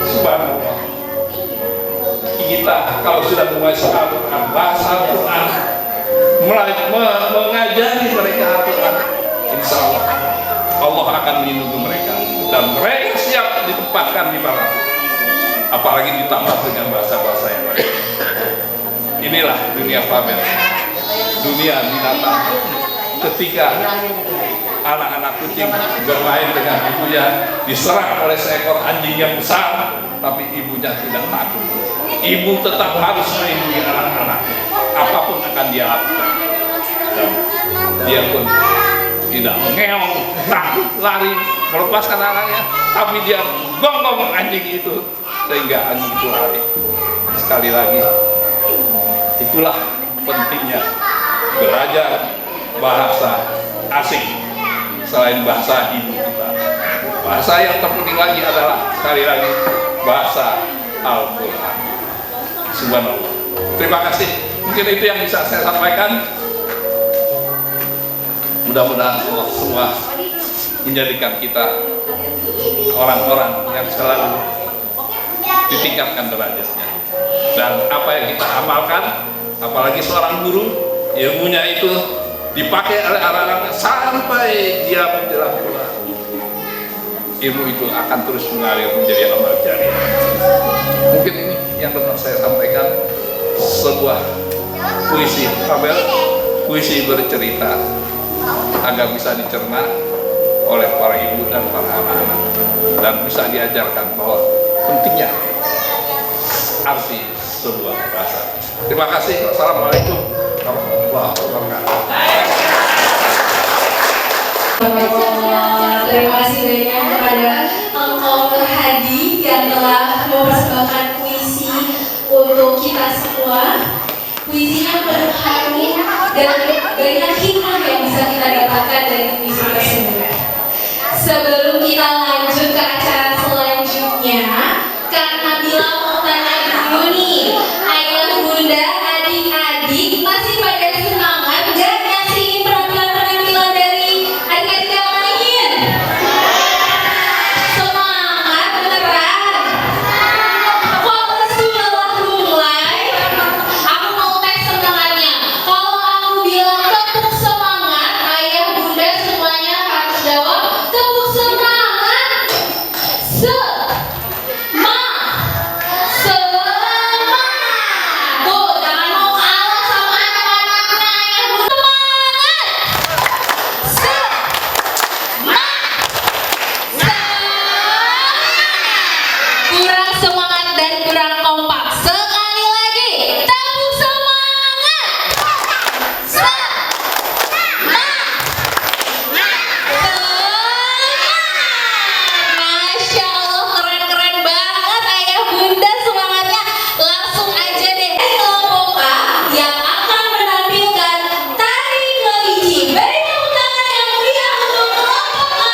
Subhanallah. Kita kalau sudah menguasai Al-Quran, bahasa Al-Quran, mengajari mereka Al-Quran, insya Allah akan melindungi mereka dan mereka siap ditempatkan di mana, apalagi ditambah dengan bahasa-bahasa yang lain. Inilah dunia pamer, dunia binatang. Ketika anak-anak kucing bermain dengan ibunya, diserang oleh seekor anjing yang besar, tapi ibunya tidak takut. Ibu tetap harus melindungi anak-anak, apapun akan dia lakukan. Dan dia pun tidak mengeong, takut, lari, melepaskan anaknya, tapi dia gonggong anjing itu sehingga anjing itu lari. Sekali lagi, itulah pentingnya belajar bahasa asing selain bahasa ibu kita. Bahasa yang terpenting lagi adalah sekali lagi bahasa Al-Quran. Subhanallah. Terima kasih. Mungkin itu yang bisa saya sampaikan. Mudah-mudahan Allah semua menjadikan kita orang-orang yang selalu ditingkatkan derajatnya. Dan apa yang kita amalkan, apalagi seorang guru, ilmunya itu dipakai oleh anak-anak sampai dia menjelang pulang. Ilmu itu akan terus mengalir menjadi amal jariah. Mungkin ini yang dapat saya sampaikan, sebuah puisi Fabel, puisi bercerita agar bisa dicerna oleh para ibu dan para anak-anak dan bisa diajarkan bahwa pentingnya arti sebuah bahasa. Terima kasih. Assalamualaikum warahmatullahi wabarakatuh. Terima kasih banyak kepada Engkau Hadi yang telah mempersembahkan puisi untuk kita semua. Puisinya penuh harmoni dan banyak hikmah yang bisa kita dapatkan dari puisi tersebut. Sebelum kita lanjut ke acara selanjutnya, Kak Nabila mau tanya dulu nih, ayah, bunda, adik-adik masih pada semangat gak ngasih penampilan-penampilan dari adik-adik yang lain? Semangat beneran? Kalau sudah mulai, aku mau tes semangatnya. Kalau aku bilang tepuk semangat, ayah, bunda semuanya harus jawab tepuk semangat. Tuh, jangan mau kalah sama anak-anaknya, ayah, bunda. Kurang semangat dan kurang kompak. Sekali lagi, tepuk semangat. Masya Allah, keren-keren banget ayah bunda semangatnya. Langsung aja deh, kelompok yang akan menampilkan tari kelinci. Beri tepuk tangan yang meriah untuk kelompok A.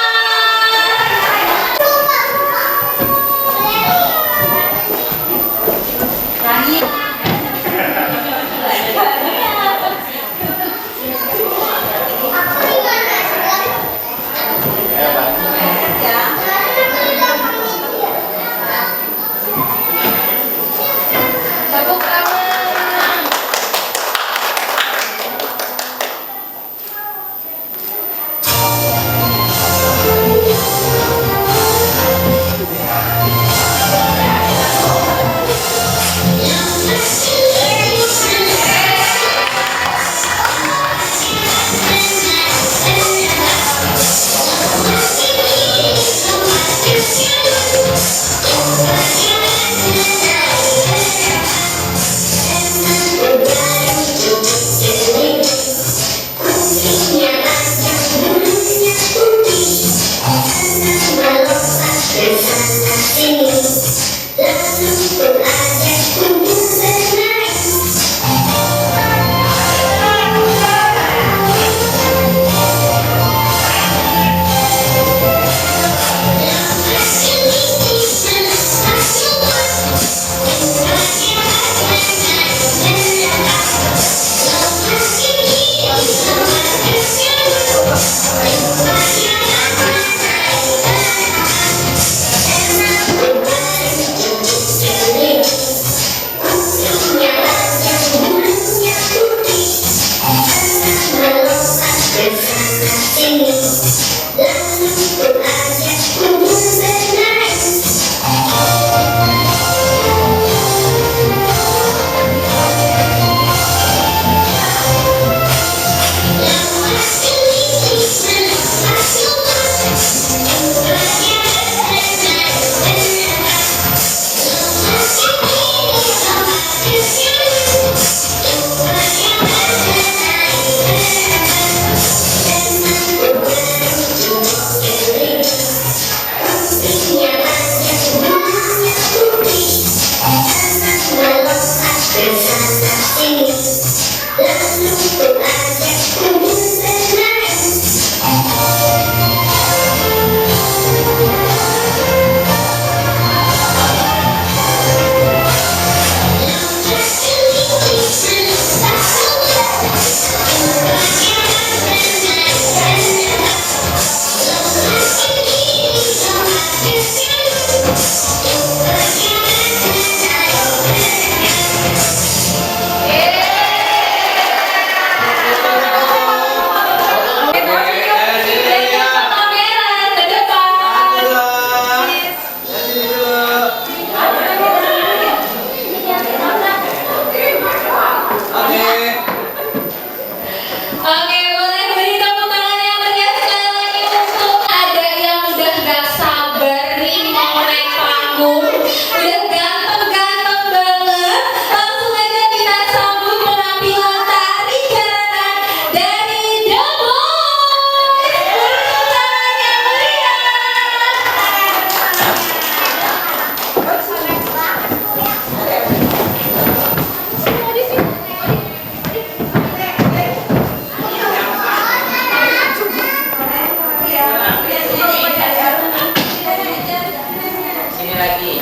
Ini lagi.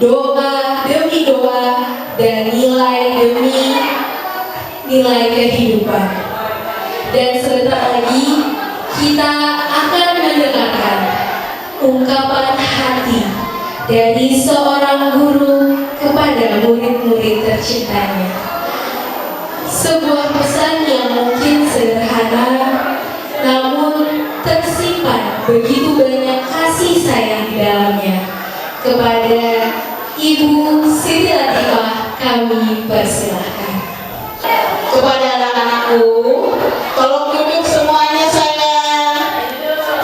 doa demi doa dan nilai demi nilai kehidupan. Dan sebentar lagi kita akan mendengarkan ungkapan hati dari seorang guru kepada murid-murid tercintanya. Sebuah pesan yang mungkin sederhana, namun tersimpan begitu banyak kasih sayang di dalamnya. Kepada Ibu Siti Latifah kami persilahkan. Kepada anak-anakku, tolong duduk semuanya sayang.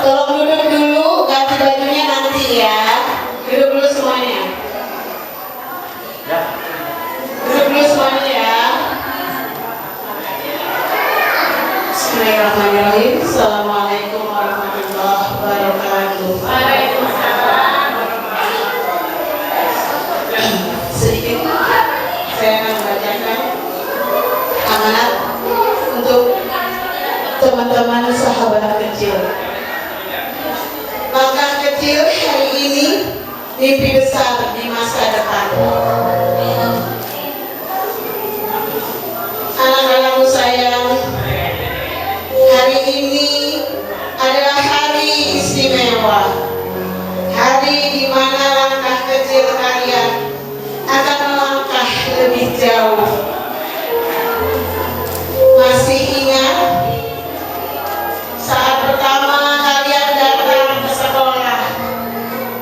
Tolong duduk dulu, ganti bajunya nanti ya. Duduk dulu semuanya. Duduk dulu semuanya ya. Bismillahirrahmanirrahim. Assalamualaikum warahmatullahi wabarakatuh. Waalaikumsalam. Sedikit saya akan membacakan amanat untuk teman-teman sahabat kecil. Langkah kecil hari ini, mimpi besar di masa depan. Anak-anakku sayang, hari ini adalah hari istimewa. Hari di mana langkah kecil kalian akan melangkah lebih jauh. Masih ingat saat pertama kalian datang ke sekolah?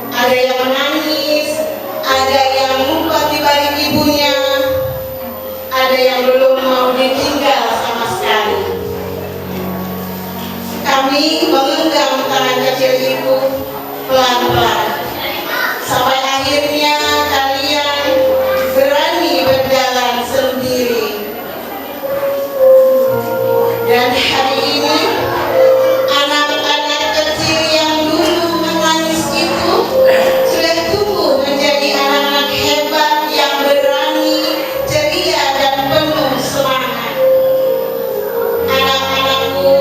Ada yang menangis, ada yang ngumpet di balik ibunya, ada yang belum mau ditinggal sama sekali. Kami menggenggam tangan kecil ibu pelan-pelan sampai akhirnya kalian berani berjalan sendiri. Dan hari ini anak-anak kecil yang dulu menangis itu sudah tumbuh menjadi anak-anak hebat yang berani, ceria dan penuh semangat. Anak-anakku,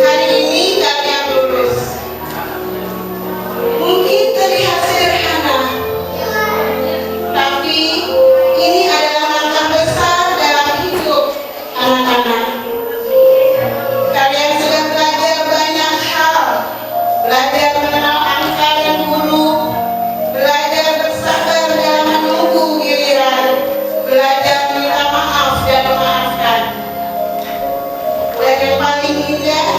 hari ini kalian lulus. Mungkin terlihat sederhana, tapi ini adalah langkah besar dalam hidup anak-anak. Kalian sudah belajar banyak hal, belajar mengenal angka dan huruf, belajar bersabar dalam menunggu giliran, belajar minta maaf dan memaafkan. Dan yang paling indah,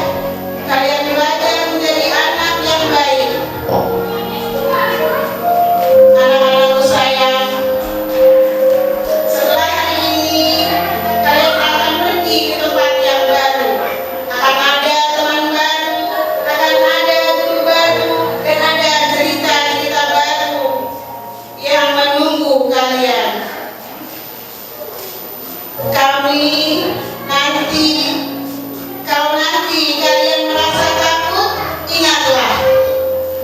kalian belajar menjadi anak yang baik. Anak-anakku sayang, setelah hari ini kalian akan pergi ke tempat yang baru. Akan ada teman baru, akan ada guru baru, dan ada cerita-cerita baru yang menunggu kalian. Kalau nanti kalian merasa takut, ingatlah,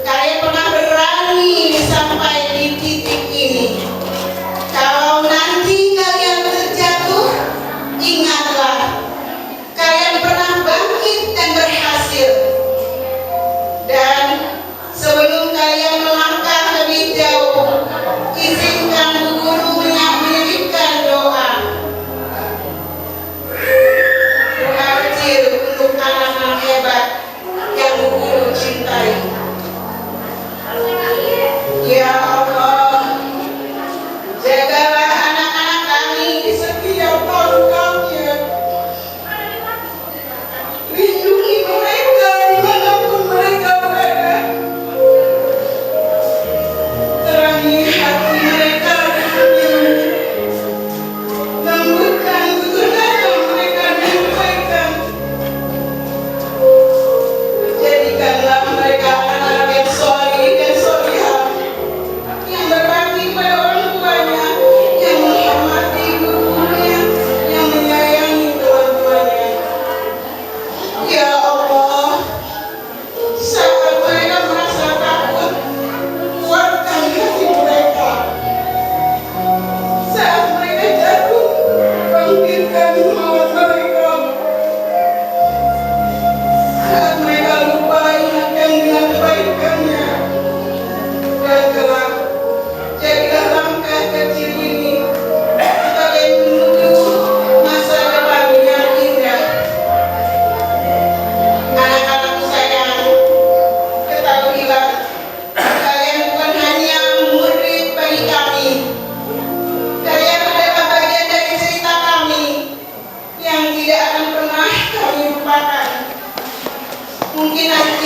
kalian pernah berani sampai di titik ini. Kalau nanti kalian terjatuh, ingatlah, kalian pernah bangkit dan berhasil. Dan sebelum kalian melangkah lebih jauh, izinkan Bu Guru menyiapkan doa.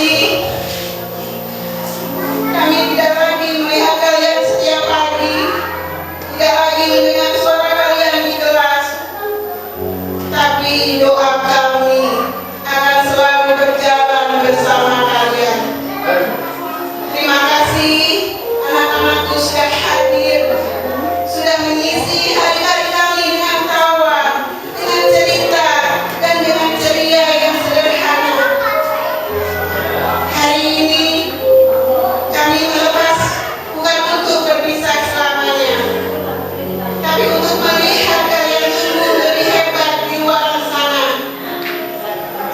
kasih, kami tidak lagi melihat kalian setiap pagi, tidak lagi mendengar suara kalian di kelas, tapi doa kami akan selalu berjalan bersama kalian. Terima kasih anak-anakku sudah hadir, sudah mengisi hari-hari kami dengan tawa, dengan cerita, dan dengan ceria yang sederhana. Hari ini kami melepas bukan untuk berpisah selamanya, tapi untuk melihat kalian tumbuh lebih hebat di luar sana.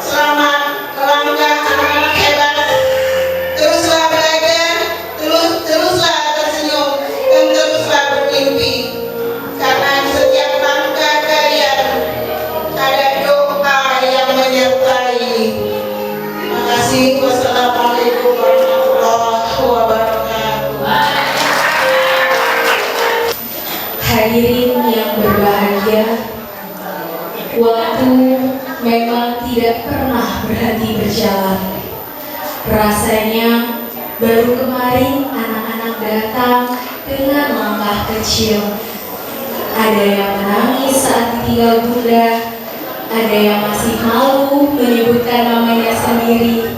Selamat melangkah anak-anak hebat. Teruslah belajar, teruslah tersenyum, dan teruslah bermimpi. Karena di setiap langkah kalian ada doa yang menyertai. Terima kasih. Wassalamualaikum warahmatullahi wabarakatuh. Hadirin yang berbahagia, waktu memang tidak pernah berhenti berjalan. Rasanya baru kemarin anak-anak datang dengan langkah kecil. Ada yang menangis saat ditinggal bunda, ada yang masih malu menyebutkan namanya sendiri.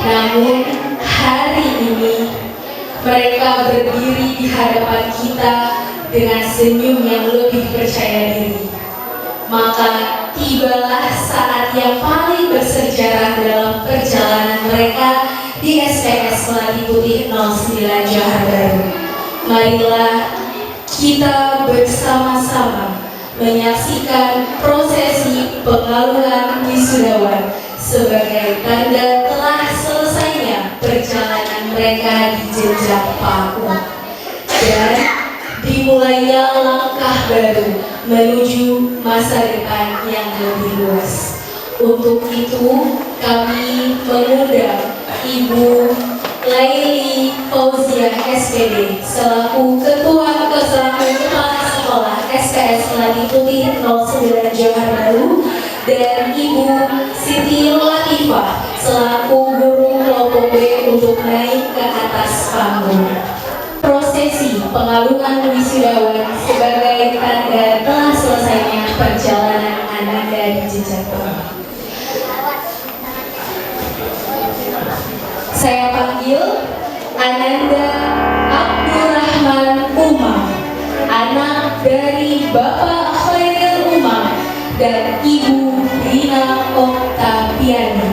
Namun hari ini mereka berdiri di hadapan kita dengan senyum yang lebih percaya diri. Maka tibalah saat yang paling bersejarah dalam perjalanan mereka di SPS Melati Putih 09 Johar Baru. Marilah kita bersama-sama menyaksikan prosesi pengaluan wisudawan sebagai tanda telah selesainya perjalanan mereka di jenjang PAUD dan dimulainya langkah baru menuju masa depan yang lebih luas. Untuk itu kami mengundang Ibu Laili Fauziah SPD selaku Kepala Sekolah SPS Melati Putih 09 Johar Baru dan Ibu Siti Latifah selaku guru kelompok B untuk naik ke atas panggung. Prosesi pengaluan wisudawan sebagai tanda telah selesainya perjalanan Ananda di jenjang PAUD. Saya panggil Ananda Abdurrahman Umar, anak dari Bapak Khairil Umar dan Ibu Rina Oktaviani.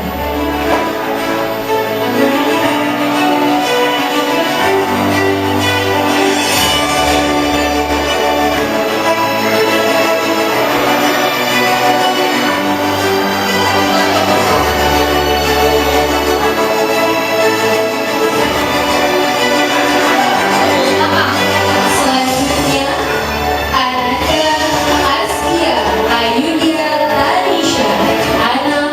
Selanjutnya, Ananda Askia Ayudia Tanisha, anak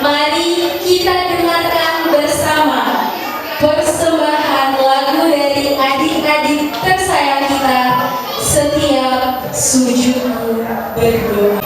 mari kita dengarkan bersama persembahan lagu dari adik-adik tersayang kita, Setiap Sujudku Berdoa.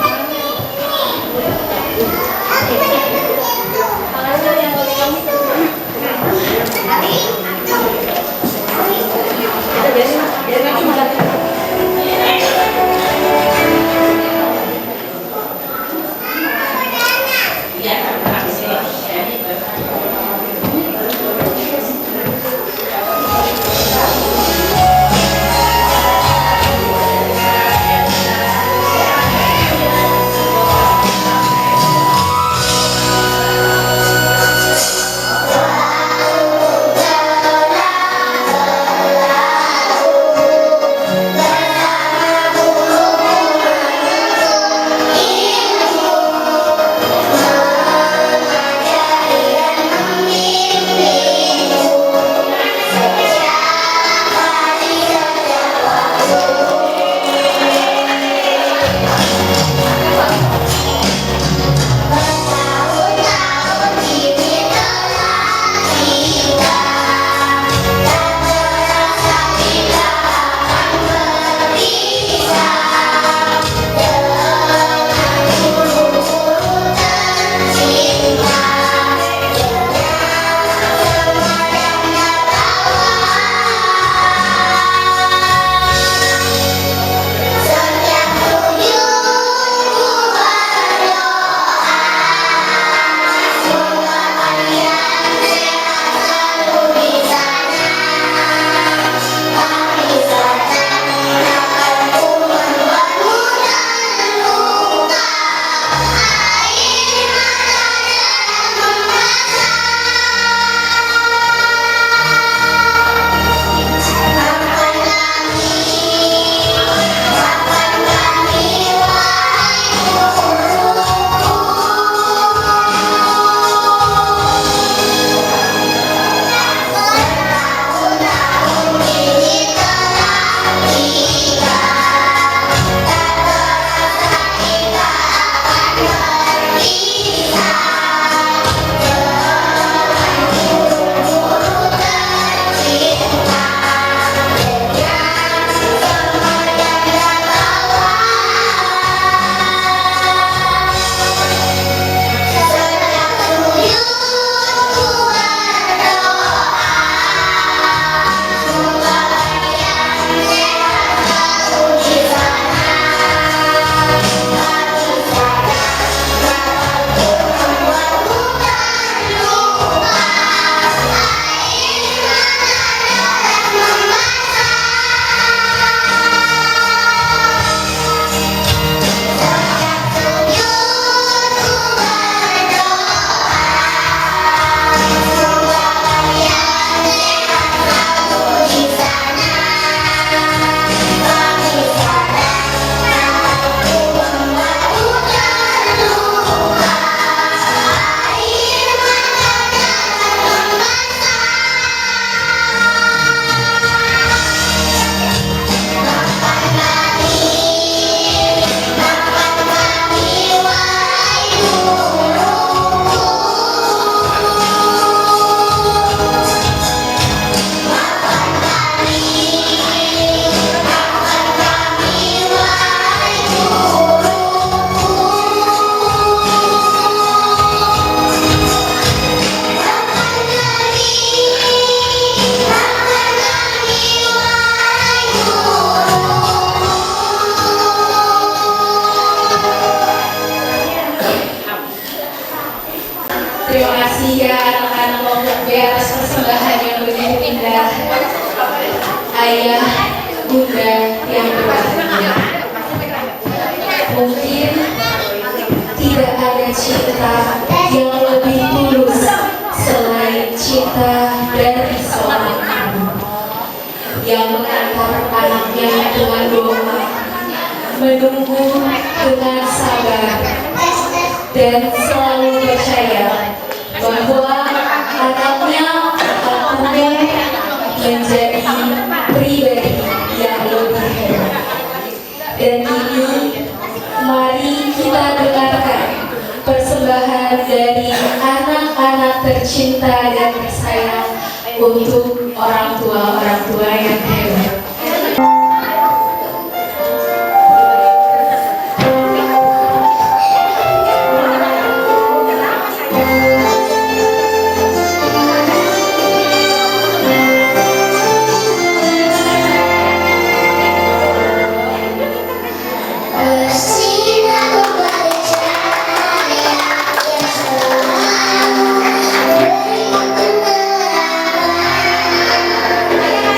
Terima kasih ya anak-anak kelompok B atas persembahan yang begitu indah. Ayah, bunda yang berbahagia. Mungkin tidak ada cinta yang lebih tulus selain cinta dari seorang ibu yang mengantar anaknya dengan doa, menunggu dengan sabar, dan selalu percaya bahwa anaknya akan menjadi pribadi yang lebih hebat. Dan ini mari kita dengarkan persembahan dari anak-anak tercinta dan tersayang, untuk orang tua yang hebat. Bersinar kembali cahaya yang selalu beri penerangan.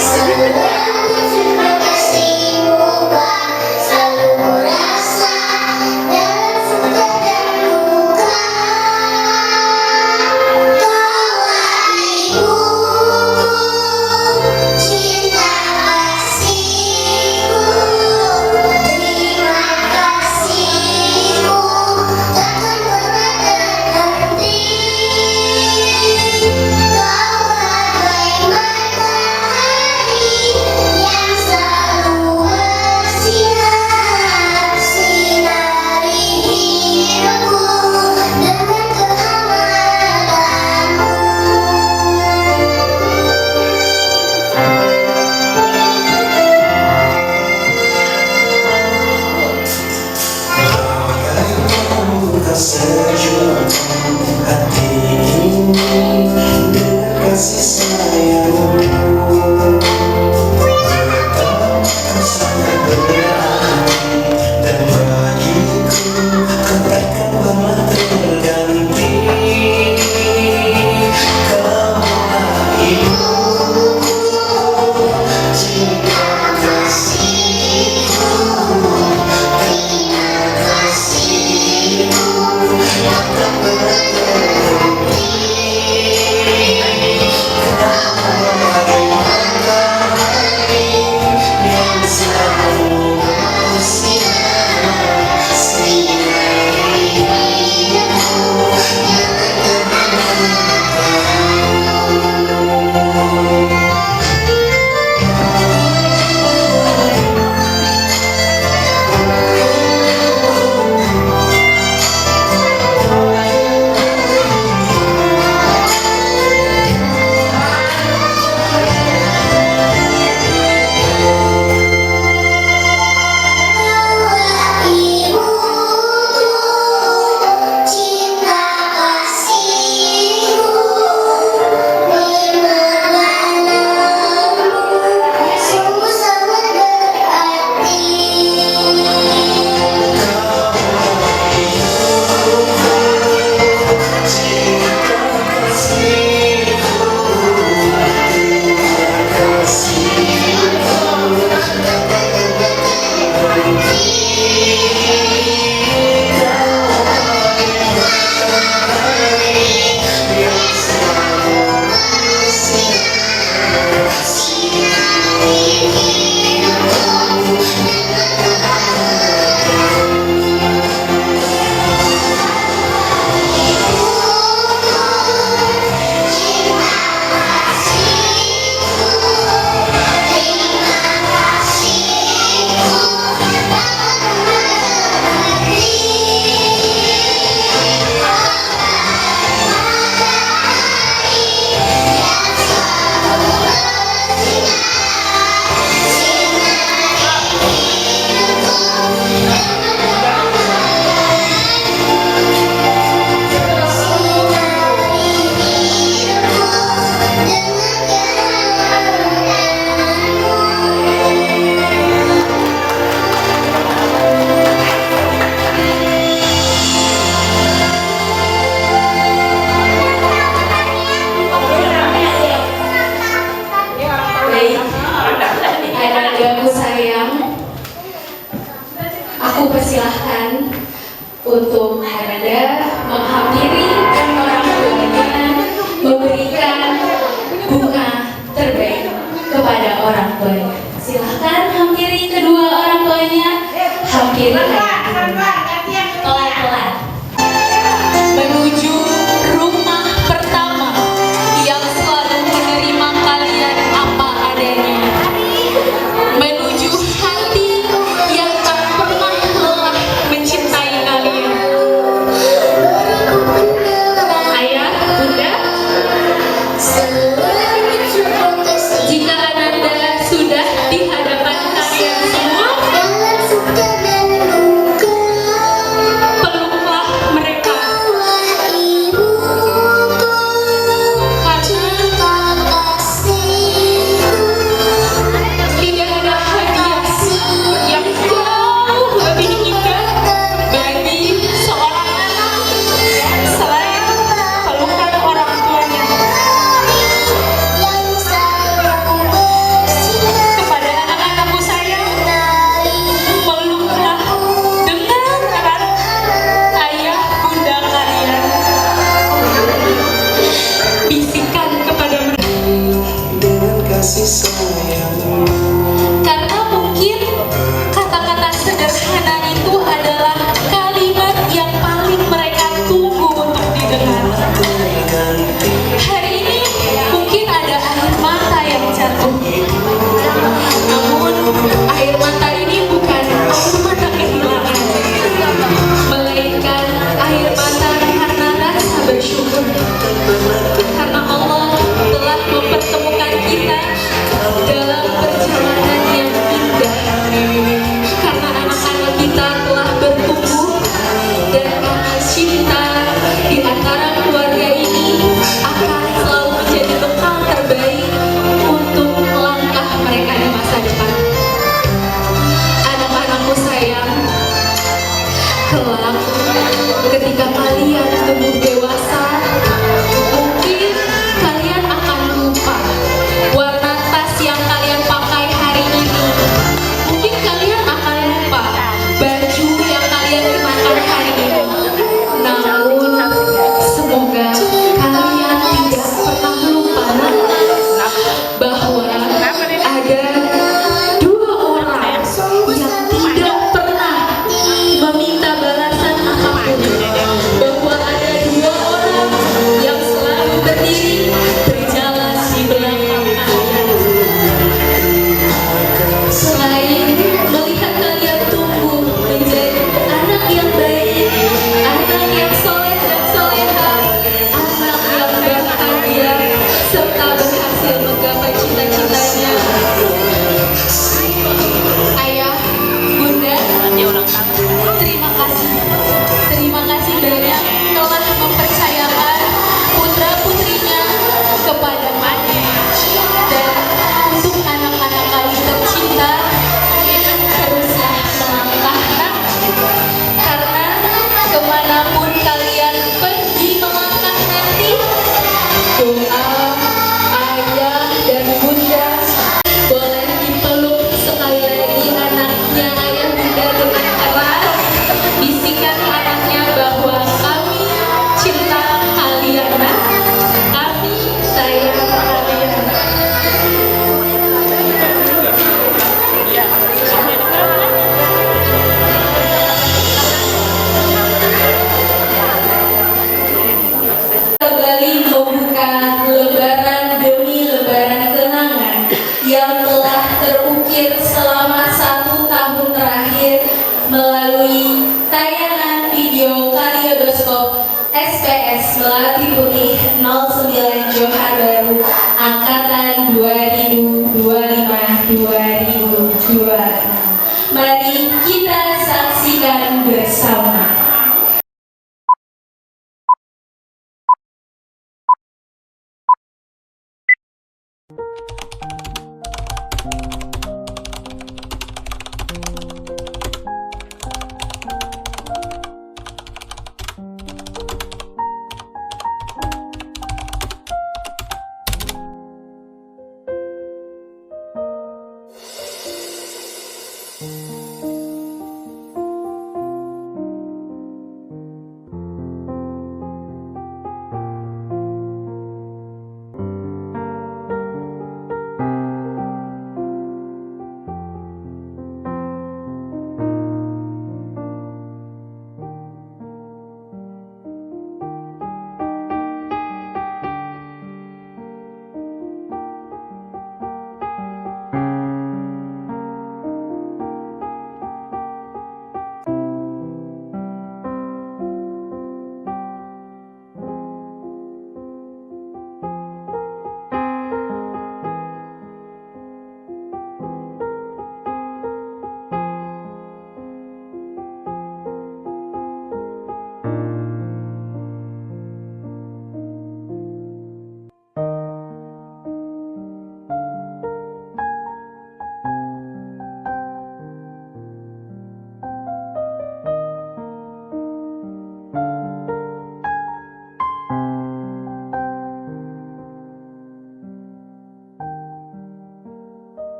Selalu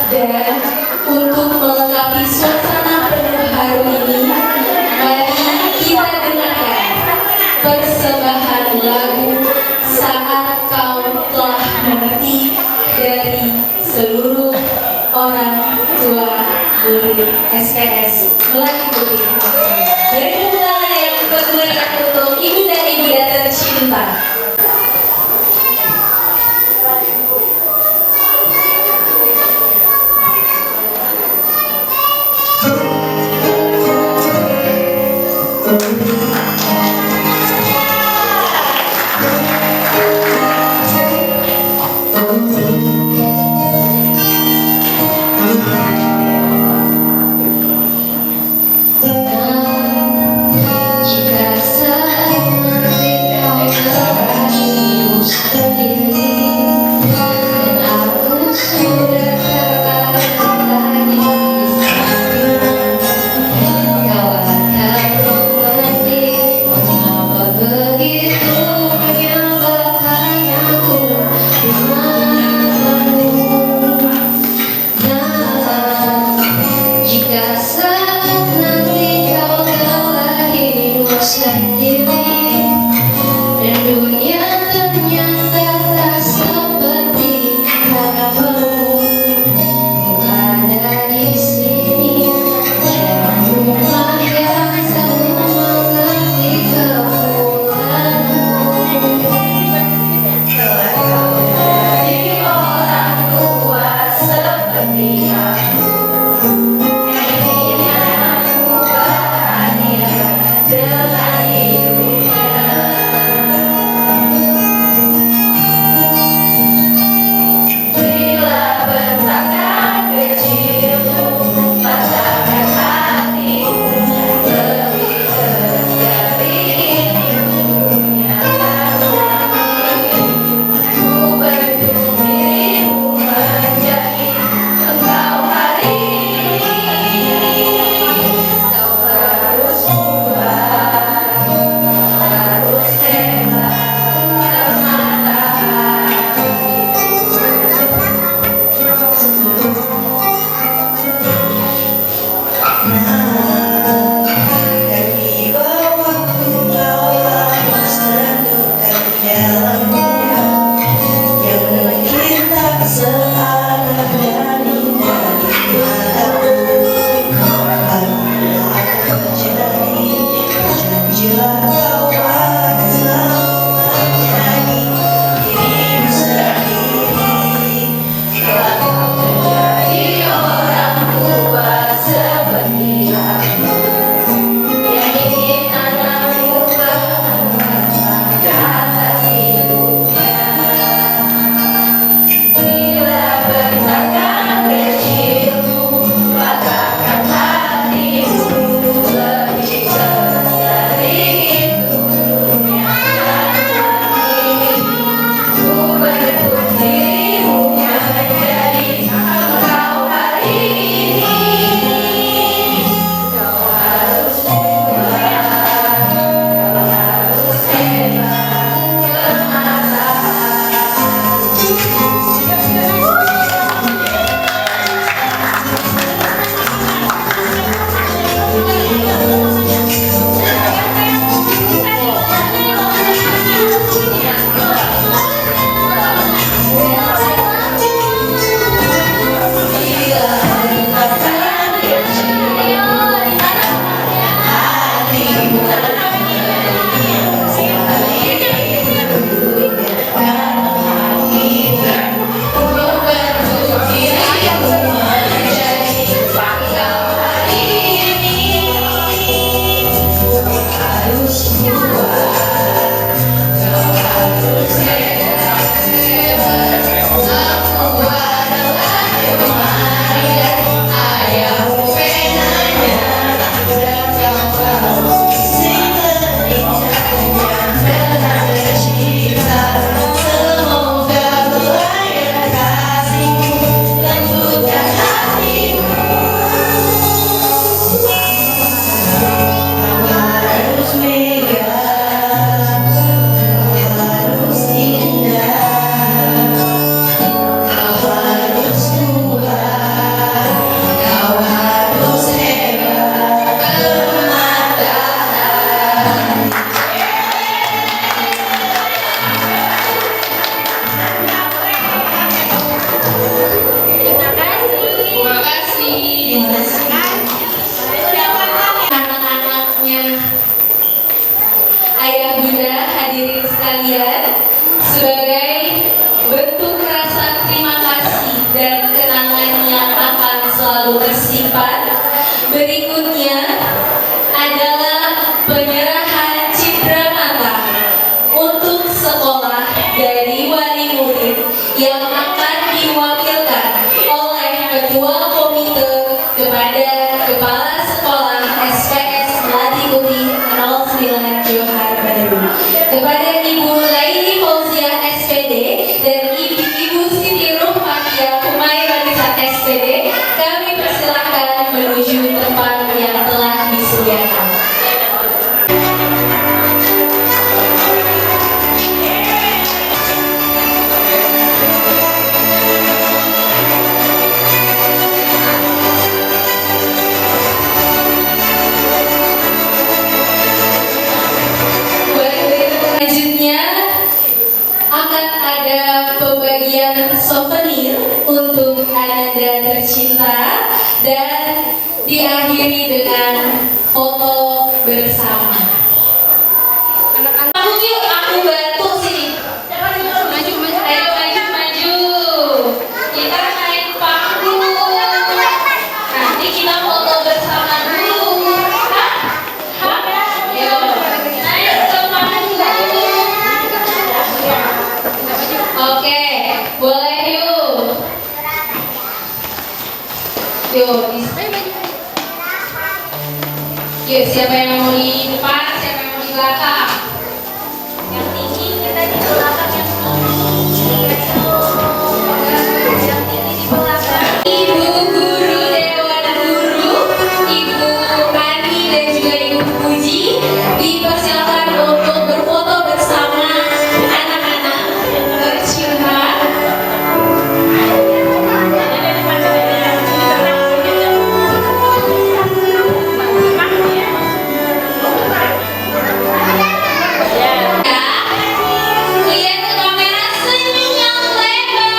Dan untuk melengkapi suasana penuh haru ini, mari kita dengarkan persembahan lagu Saat Kau Telah Mengerti dari seluruh orang tua murid SPS Melati Putri. Dari pembukaan yang berikan untuk ibu dan ibunda tercinta. Jika selalu tersimpan. Berikutnya adalah penyerahan cindera mata untuk sekolah dari wali murid yang akan diwakilkan oleh Ketua Komite kepada Kepala Sekolah SPS Melati Putih 09 Johar Baru, kepada Ibu Laili Fauziah SPD dan Ibu Siti Ruhmatia Humayra SPD. Kami persilahkan menuju tempat yang telah disediakan. Selanjutnya akan ada pembagian souvenir untuk Ananda tercinta dan diakhiri dengan foto bersama. Anak-anak, yuk aku bantu sini. Ayo maju. Kita main panggung. Nanti kita foto bersama dulu. Yo, naik ke panggung. Oke, boleh yuk. Yuk, siapa yang mau di depan, siapa yang mau di belakang? Yang tinggi kita di belakang, yang tinggi di belakang. Ibu guru Dewan Guru, Ibu Ani dan juga Ibu Puji dipersilakan untuk berfoto bersama anak-anak tercinta. Lihat ke kamera, senyum yang lebar.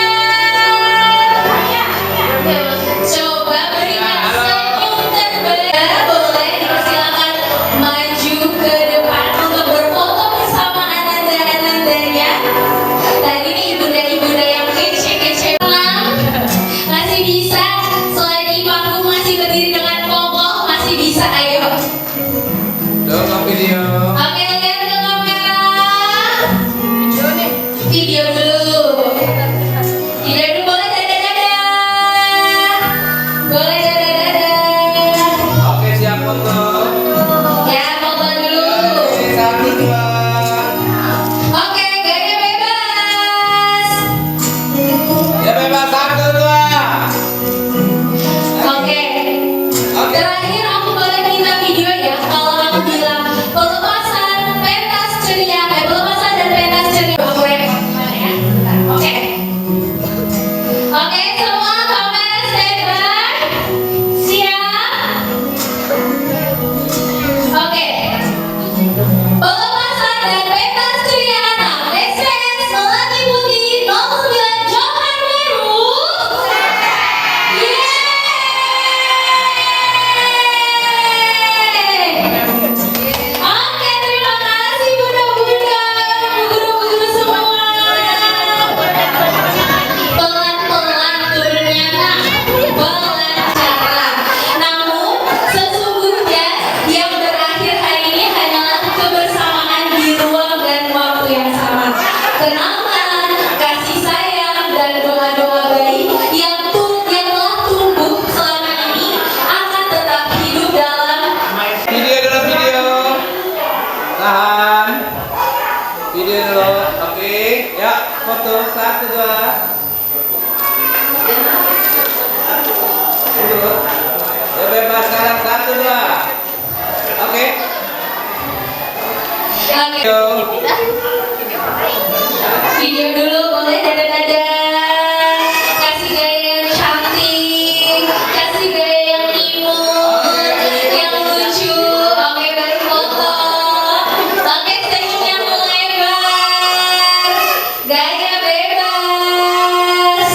Coba berikan senyum terberat. Boleh dipersilakan maju ke depan untuk berfoto bersama Ananda-Anandanya. Tadi nih ibunda-ibunda yang kece-kece masih bisa. Selain di panggung masih berdiri dengan kokoh, masih bisa. Ayo. Dalam video. Oke, lihat ke kamera. Video dulu. Video dulu, boleh dadah-dadah. Boleh dadah-dadah. Oke, siap foto. Ya, foto dulu. Oke, 1, 2. Oke, gaya bebas. Ya bebas 1, 2. Oke. Oke. Terakhir aku boleh minta video ya. Kalau aku bilang pelepasan pentas ceria, pelepasan dan pentas ceria. Aku rekod gimana ya? Bentar. Oke. Oke, semua kamera standby. Siap. Oke. Pelepasan dan pentas ceria anak SPS Melati Putih 09 Johar Baru. Oke, terima kasih bunda-bunda, guru-guru semua. Pelan-pelan turunnya, pelan cara. Namun sesungguhnya yang berakhir hari ini hanyalah kebersamaan di ruang dan waktu yang sama. Kenangan, kasih sayang dan doa-doa baik yang telah tumbuh selama ini akan tetap hidup dalam Video dulu, video. Tahan. Video dulu. Oke. Ya, foto 1, 2. Dulu. Ya bebas sekarang 1, 2. Oke. Video dulu, boleh dadah-dadah. Kasih gaya yang cantik, kasih gaya yang imut, yang lucu. Oke, baru foto. Oke, senyum yang lebar. Gaya bebas.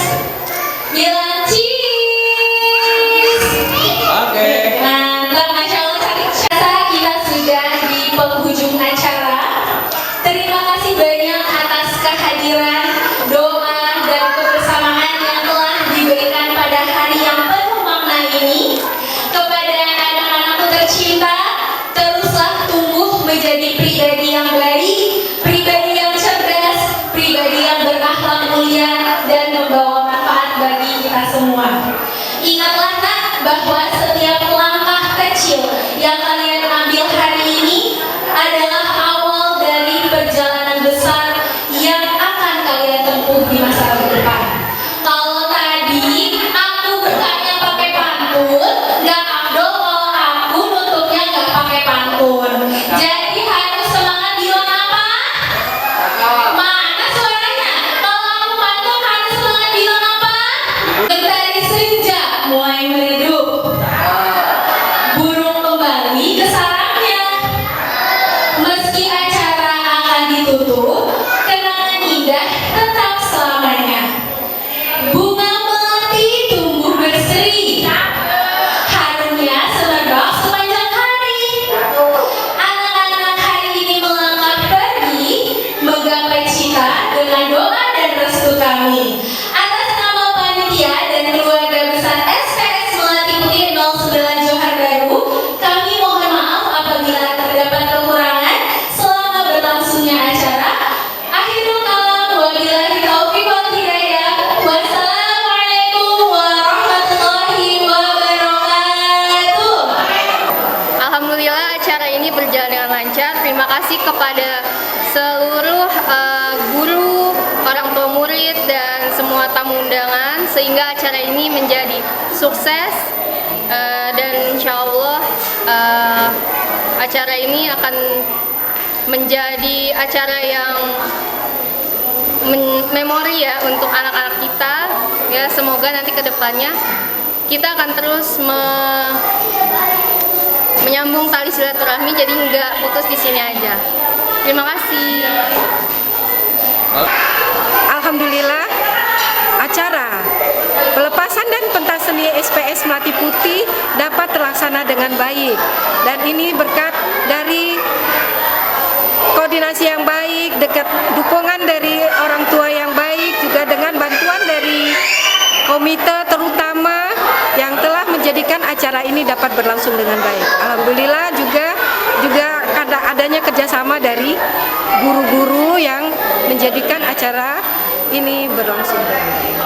Bilang cheese. Oke. Mantap, Masya Allah, cantik. Kita sudah di penghujung acara. Terima kasih banyak atas kehadiran semua. Ingatlah nak bahwa setiap langkah kecil yang kalian ambil hari ini adalah awal dari perjalanan besar yang akan kalian tempuh di masa depan. Kalau tadi aku bukanya pakai pantun, gak afdol kalau aku nutupnya gak pakai pantun. Jadi harus semangat di apa? Mana suaranya? Kalau aku pantun harus semangat di apa? Mentari senja mulai meredup, burung kembali ke sarangnya. Meski acara akan ditutup, kenangan indah tetap selamanya. Bunga melati tumbuh berseri, harumnya semerbak sepanjang hari. Anak-anak hari ini melangkah pergi, menggapai cita dengan doa dan restu kami. Atas nama panitia dan keluarga besar SPS Melati Putih 09 Johar Baru, kami mohon maaf apabila terdapat kekurangan selama berlangsungnya acara. Akhirul kalam, wabillahi taufiq wal hidayah. Wassalamualaikum warahmatullahi wabarakatuh. Alhamdulillah acara ini berjalan dengan lancar. Terima kasih kepada seluruh guru, orang tua murid, dan semua tamu undangan sehingga acara ini menjadi sukses. Dan insya Allah acara ini akan menjadi acara yang memori ya untuk anak-anak kita. Ya, semoga nanti kedepannya kita akan terus menyambung tali silaturahmi, jadi nggak putus di sini aja. Terima kasih. Alhamdulillah, acara pelepasan dan pentas seni SPS Melati Putih dapat terlaksana dengan baik, dan ini berkat dari koordinasi yang baik, dukungan dari orang tua yang baik, juga dengan bantuan dari komite terutama yang telah menjadikan acara ini dapat berlangsung dengan baik. Alhamdulillah juga adanya kerjasama dari guru-guru yang menjadikan acara ini berlangsung dengan baik.